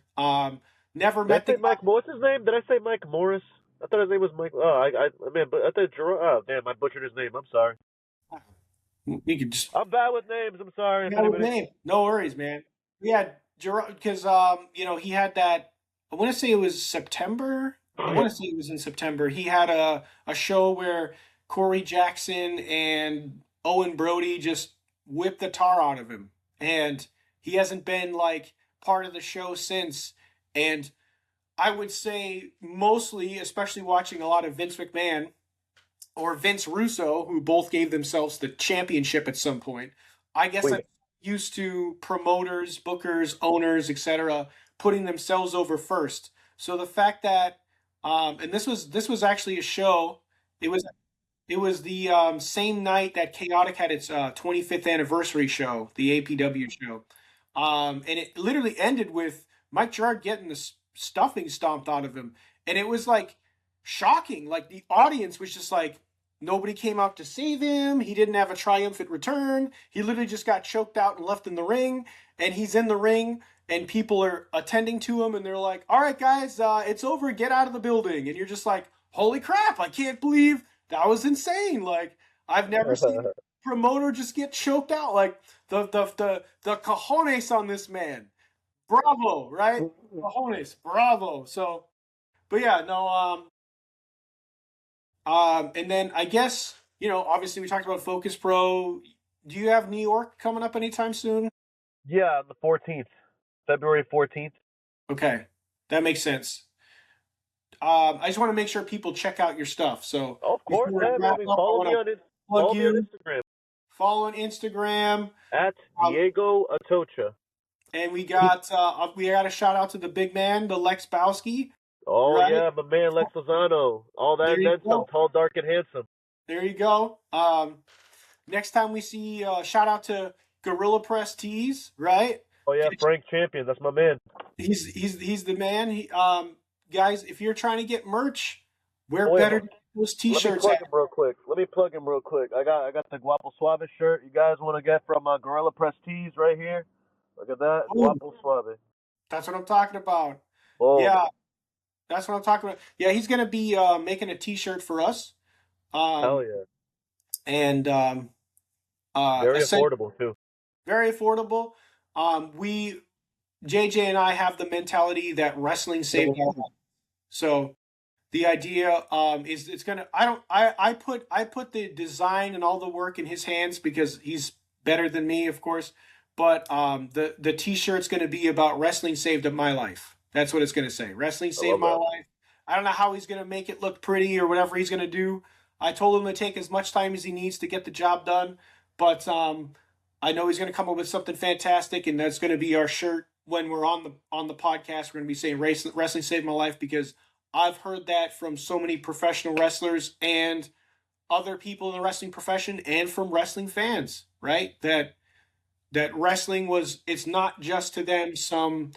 Never Did met I the say Mike? What's his name? Did I say Mike Morris? I thought his name was Mike. Oh, I mean, but I thought Gerard. Oh, damn, I butchered his name. I'm sorry. guy. We could just I'm bad with names. I'm sorry if yeah, with anybody. name. No worries, man. Yeah, Gerard, because he had that. I want to say it was September. I want to say it was in September. He had a show where Corey Jackson and Owen Brody just whipped the tar out of him, and he hasn't been like part of the show since. And I would say mostly, especially watching a lot of Vince McMahon or Vince Russo, who both gave themselves the championship at some point. I guess I'm Wait, used to promoters, bookers, owners, etc., putting themselves over first. So the fact that, and this was actually a show. It was it was the same night that Chaotic had its 25th anniversary show, the APW show, and it literally ended with Mike Gerard getting the stuffing stomped out of him, and it was like shocking. Like the audience was just like nobody came out to save him. He didn't have a triumphant return. He literally just got choked out and left in the ring, and he's in the ring. And people are attending to him, and they're like, "All right, guys, it's over. Get out of the building." And you're just like, "Holy crap! I can't believe that was insane. Like I've never seen a promoter just get choked out. Like the cojones on this man. Bravo, right? Cojones, bravo. So, but yeah, no, And then I guess, obviously we talked about Focus Pro. Do you have New York coming up anytime soon? Yeah, the 14th, February 14th. Okay, that makes sense. I just want to make sure people check out your stuff. So Oh, of course, before I man. I wrap mean, up, I want to plug follow me on you, Instagram follow on Instagram. at Um, Diego Atocha. and we got a shout out to the big man, the Lex Bowski, Oh right? yeah, my man Lex Lozano. All that There and you then some. go. Tall, dark, and handsome. There you go. Next time we see, shout out to Gorilla Press Tees, right? Oh yeah, Frank Champion. That's my man. He's the man. Guys, if you're trying to get merch, where Oh wait, better to get those let me t-shirts plug at? him real quick. I got the Guapo Suave shirt. You guys want to get from Gorilla Press Tees right here? Look at that, Boom. Guapo Suave. That's what I'm talking about. Boom. Yeah, that's what I'm talking about. Yeah, he's gonna be making a t-shirt for us. Hell Um, yeah. and Very essentially affordable too. very affordable. We JJ and I have the mentality that wrestling saved our life. So the idea is it's gonna I put the design and all the work in his hands because he's better than me, of course. But the t-shirt's gonna be about wrestling saved my life. That's what it's gonna say. Wrestling I saved love my that. life. I don't know how he's gonna make it look pretty or whatever he's gonna do. I told him to take as much time as he needs to get the job done, but I know he's gonna come up with something fantastic, and that's gonna be our shirt when we're on the podcast. We're gonna be saying wrestling saved my life because I've heard that from so many professional wrestlers and other people in the wrestling profession and from wrestling fans, right? That wrestling it's not just to them some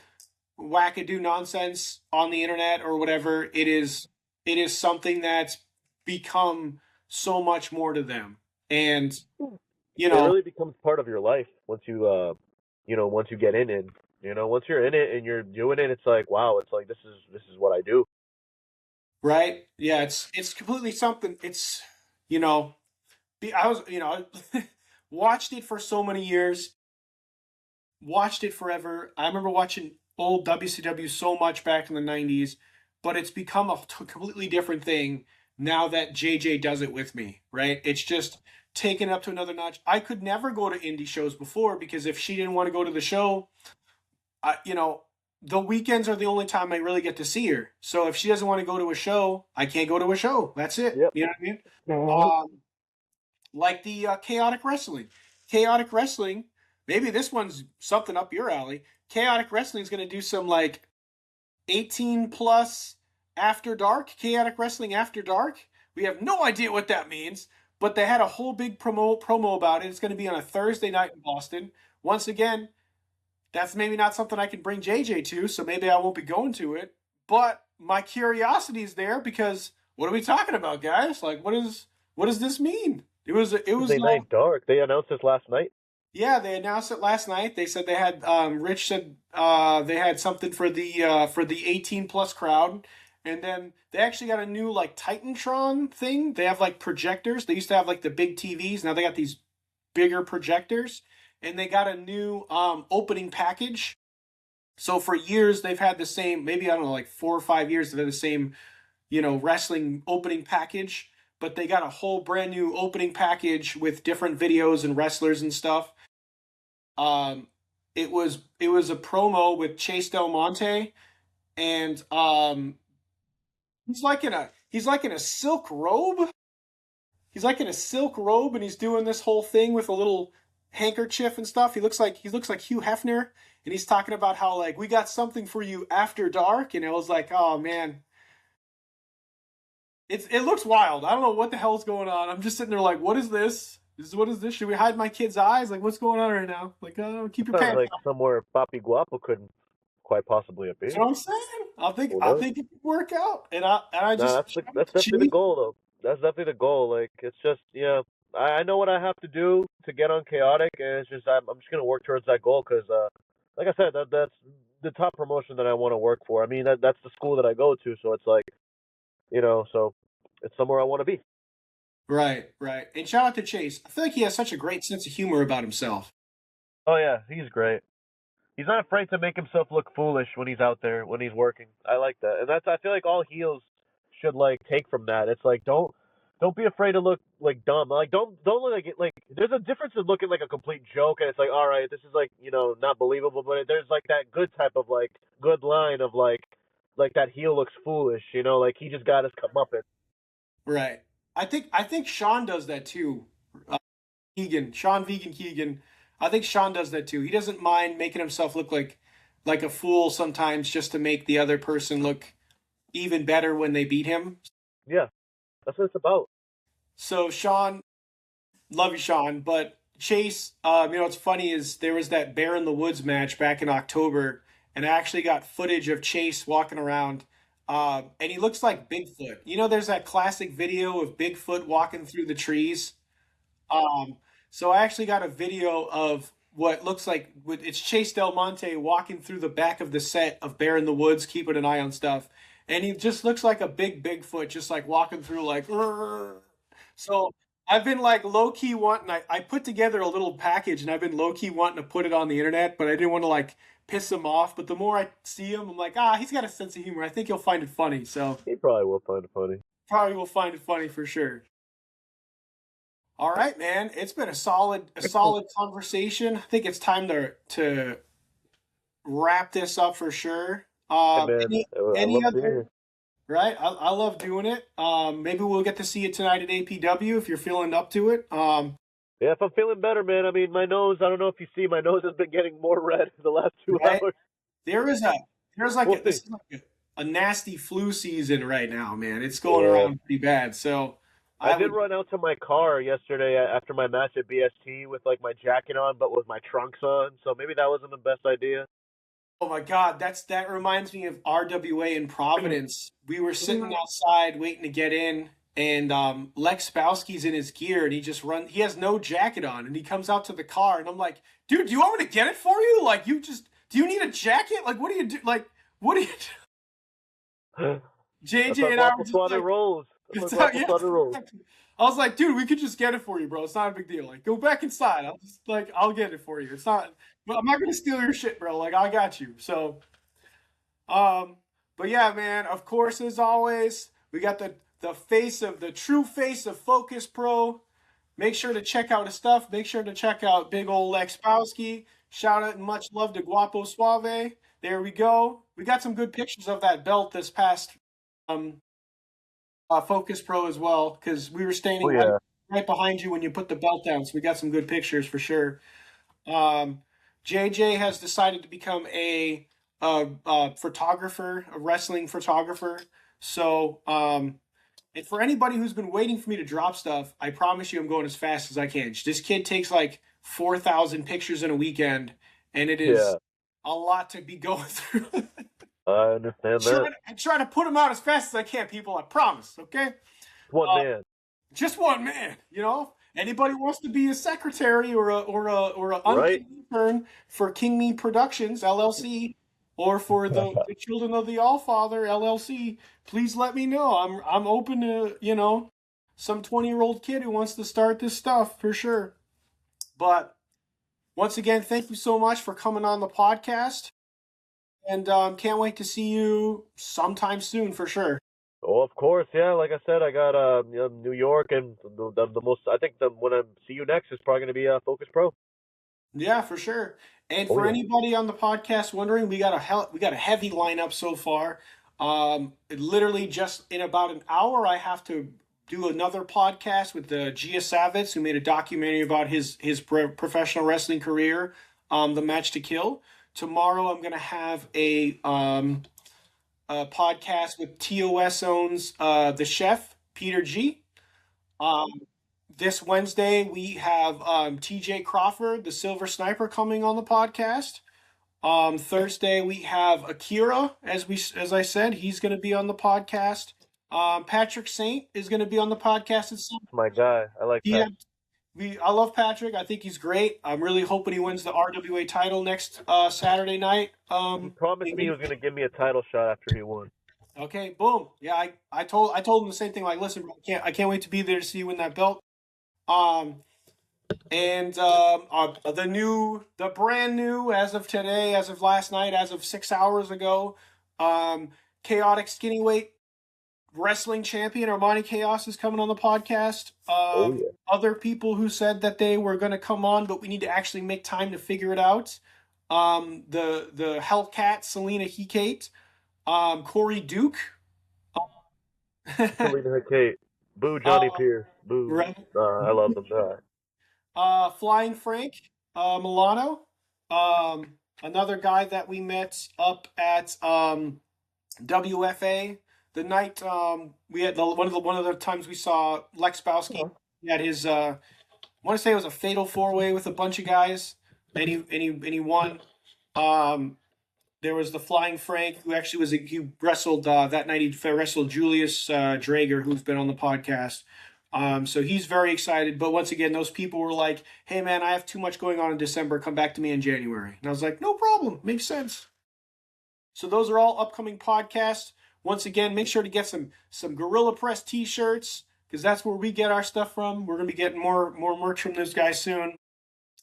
wackadoo nonsense on the internet or whatever. It is something that's become so much more to them. And you It know, really becomes part of your life once once you get in it. Once you're in it and you're doing it, it's like, wow, it's like this is what I do. right? Yeah, it's completely something. It's you know, I was watched it for so many years, watched it forever. I remember watching old WCW so much back in the 90s, but it's become a completely different thing now that JJ does it with me, right? It's just taken up to another notch. I could never go to indie shows before because if she didn't want to go to the show, the weekends are the only time I really get to see her. So if she doesn't want to go to a show, I can't go to a show. That's it. Yep. You know what I mean? Like the chaotic wrestling. Chaotic wrestling. Maybe this one's something up your alley. Chaotic wrestling is going to do some like 18 plus after dark. Chaotic wrestling after dark. We have no idea what that means, but they had a whole big promo about it. It's going to be on a Thursday night in Boston. Once again, that's maybe not something I can bring JJ to, so maybe I won't be going to it. But my curiosity is there because what are we talking about, guys? Like, what does this mean? It was Thursday Night Dark. They announced this last night. yeah, they announced it last night. They said they had Rich said they had something for the 18 plus crowd, and then they actually got a new like Titantron thing. They have like projectors. They used to have like the big TVs. Now they got these bigger projectors, and they got a new opening package. So for years they've had the same. Maybe I don't know, like 4 or 5 years they've had the same wrestling opening package, but they got a whole brand new opening package with different videos and wrestlers and stuff. Um, it was a promo with Chase Del Monte, and he's like in a silk robe. He's like in a silk robe, and he's doing this whole thing with a little handkerchief and stuff. He looks like Hugh Hefner, and he's talking about how like we got something for you after dark, and it was like, oh man, it looks wild. I don't know what the hell's going on. I'm just sitting there like, what is this? What is this? Should we hide my kid's eyes? Like, what's going on right now? Like, keep your Sounds pants like on. somewhere Papi Guapo couldn't quite possibly That's appear. what I'm saying. I think Who I knows? think it could work out, and I Nah, just that's definitely the goal though. That's definitely the goal. Like it's just I know what I have to do to get on chaotic, and it's just I'm just gonna work towards that goal because like I said that's the top promotion that I want to work for. I mean that's the school that I go to, so it's like so it's somewhere I want to be. right, right. And shout out to Chase. I feel like he has such a great sense of humor about himself. Oh yeah, he's great. He's not afraid to make himself look foolish when he's out there when he's working. I like that, and that's I feel like all heels should like take from that. It's like Don't be afraid to look like dumb. Like don't look like it. Like there's a difference in looking like a complete joke, and it's like, all right, this is like not believable. But there's like that good type of like good line of like that heel looks foolish. Like he just got his comeuppance. Right. I think Shawn does that too. Shawn Vegan Keegan. I think Shawn does that too. He doesn't mind making himself look like a fool sometimes just to make the other person look even better when they beat him. Yeah, that's what it's about. So Shawn, love you, Shawn, but Chase, what's funny is there was that Bear in the Woods match back in October, and I actually got footage of Chase walking around, and he looks like Bigfoot. There's that classic video of Bigfoot walking through the trees. Um, so I actually got a video of what looks like it's Chase Del Monte walking through the back of the set of Bear in the Woods, keeping an eye on stuff, and he just looks like a big Bigfoot, just like walking through like. "Rrr." So I've been like low key wanting. I put together a little package, and I've been low key wanting to put it on the internet, but I didn't want to like piss him off. But the more I see him, I'm like, he's got a sense of humor. I think he'll find it funny. So He probably will find it funny. probably will find it funny for sure. All right, man. It's been a solid conversation. I think it's time to wrap this up for sure. Hey man, I Any love being other here. right? I love doing it. Maybe we'll get to see you tonight at APW if you're feeling up to it. Yeah, if I'm feeling better, man. I mean, my nose. I don't know if you see, my nose has been getting more red the last 2 hours. Right? There is a there's like We'll this see. is like a nasty flu season right now, man. It's going Yeah. around pretty bad. So I I did would run out to my car yesterday after my match at BST with like my jacket on, but with my trunks on. So maybe that wasn't the best idea. Oh my God, that reminds me of RWA in Providence. We were sitting outside waiting to get in, and Lex Spowski's in his gear, and he has no jacket on, and he comes out to the car, and I'm like, dude, do you want me to get it for you? Like, do you need a jacket? Like, what do you do? Like, what do you do? That's JJ how and I Guapo were just Suave like, rolls. That's how it's not, Guapo yeah. Suave rolls. I was like, dude, we could just get it for you, bro. It's not a big deal. Like, go back inside. I'll get it for you. It's not, but I'm not gonna steal your shit, bro. Like, I got you. So. Um, but yeah, man, of course, as always, we got the true face of Focus Pro. Make sure to check out his stuff. Make sure to check out big old Lex Powski. Shout out and much love to Guapo Suave. There we go. We got some good pictures of that belt this past um Focus Pro as well, because we were Oh standing yeah. right behind you when you put the belt down. So we got some good pictures for sure. Um, JJ has decided to become a photographer, a wrestling photographer. So, and for anybody who's been waiting for me to drop stuff, I promise you I'm going as fast as I can. This kid takes like 4,000 pictures in a weekend, and it is Yeah. a lot to be going through. I understand that. I try to put them out as fast as I can, people. I promise, okay? One Uh, man. just one man, you know. Anybody wants to be a secretary or a Right? unpaid intern for King Me Productions LLC or for the Children of the Allfather LLC, please let me know. I'm open to some 20-year-old kid who wants to start this stuff for sure. But once again, thank you so much for coming on the podcast, and can't wait to see you sometime soon for sure. Oh, of course, yeah. Like I said, I got New York, and the most. I think the when I see you next is probably going to be Focus Pro. Yeah, for sure. And Oh for yeah. anybody on the podcast wondering, we got a heavy lineup so far. Literally just in about an hour, I have to do another podcast with Gia Savitz, who made a documentary about his professional wrestling career, The Match to Kill. Tomorrow, I'm gonna have a podcast with TOS owns the chef Peter G. Um, this Wednesday, we have TJ Crawford, the Silver Sniper, coming on the podcast. Thursday, we have Akira, as I said, he's going to be on the podcast. Patrick Saint is going to be on the podcast at some. That's my guy. I like Yeah, that. I love Patrick. I think he's great. I'm really hoping he wins the RWA title next Saturday night. He promised me he was going to give me a title shot after he won. Okay, boom. Yeah, I told him the same thing. Like, listen, bro, I can't wait to be there to see you win that belt. Um, And the brand new, as of today, as of last night, as of 6 hours ago, chaotic skinny weight wrestling champion Armani Chaos is coming on the podcast. Yeah. Other people who said that they were going to come on, but we need to actually make time to figure it out. The Hellcat, Selena Hecate, Corey Duke. Selena Kate. Boo Johnny Pierce. Boo. Right. I love them. Flying Frank, Milano. Another guy that we met up at WFA the night we had one of the times we saw Lex Bowski. He had his I want to say it was a fatal 4-way with a bunch of guys, and he won. There was the Flying Frank, who actually he wrestled that night. He wrestled Julius Drager, who's been on the podcast. So he's very excited. But once again, those people were like, "Hey man, I have too much going on in December. Come back to me in January." And I was like, "No problem. Makes sense." So those are all upcoming podcasts. Once again, make sure to get some Gorilla Press t-shirts, because that's where we get our stuff from. We're gonna be getting more merch from those guys soon.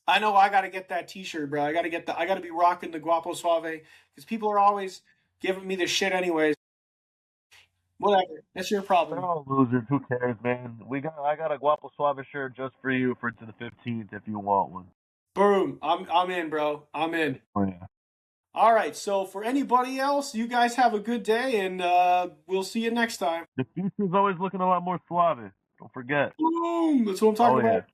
I know I gotta get that t-shirt, bro. I gotta be rocking the Guapo Suave, because people are always giving me this shit anyways. Whatever. That's your problem. They're all losers. Who cares, man? I got a Guapo Suave shirt just for you to the 15th if you want one. Boom. I'm in, bro. I'm in. Oh yeah. All right. So for anybody else, you guys have a good day, and we'll see you next time. The future's always looking a lot more suave. Don't forget. Boom. That's what I'm talking about.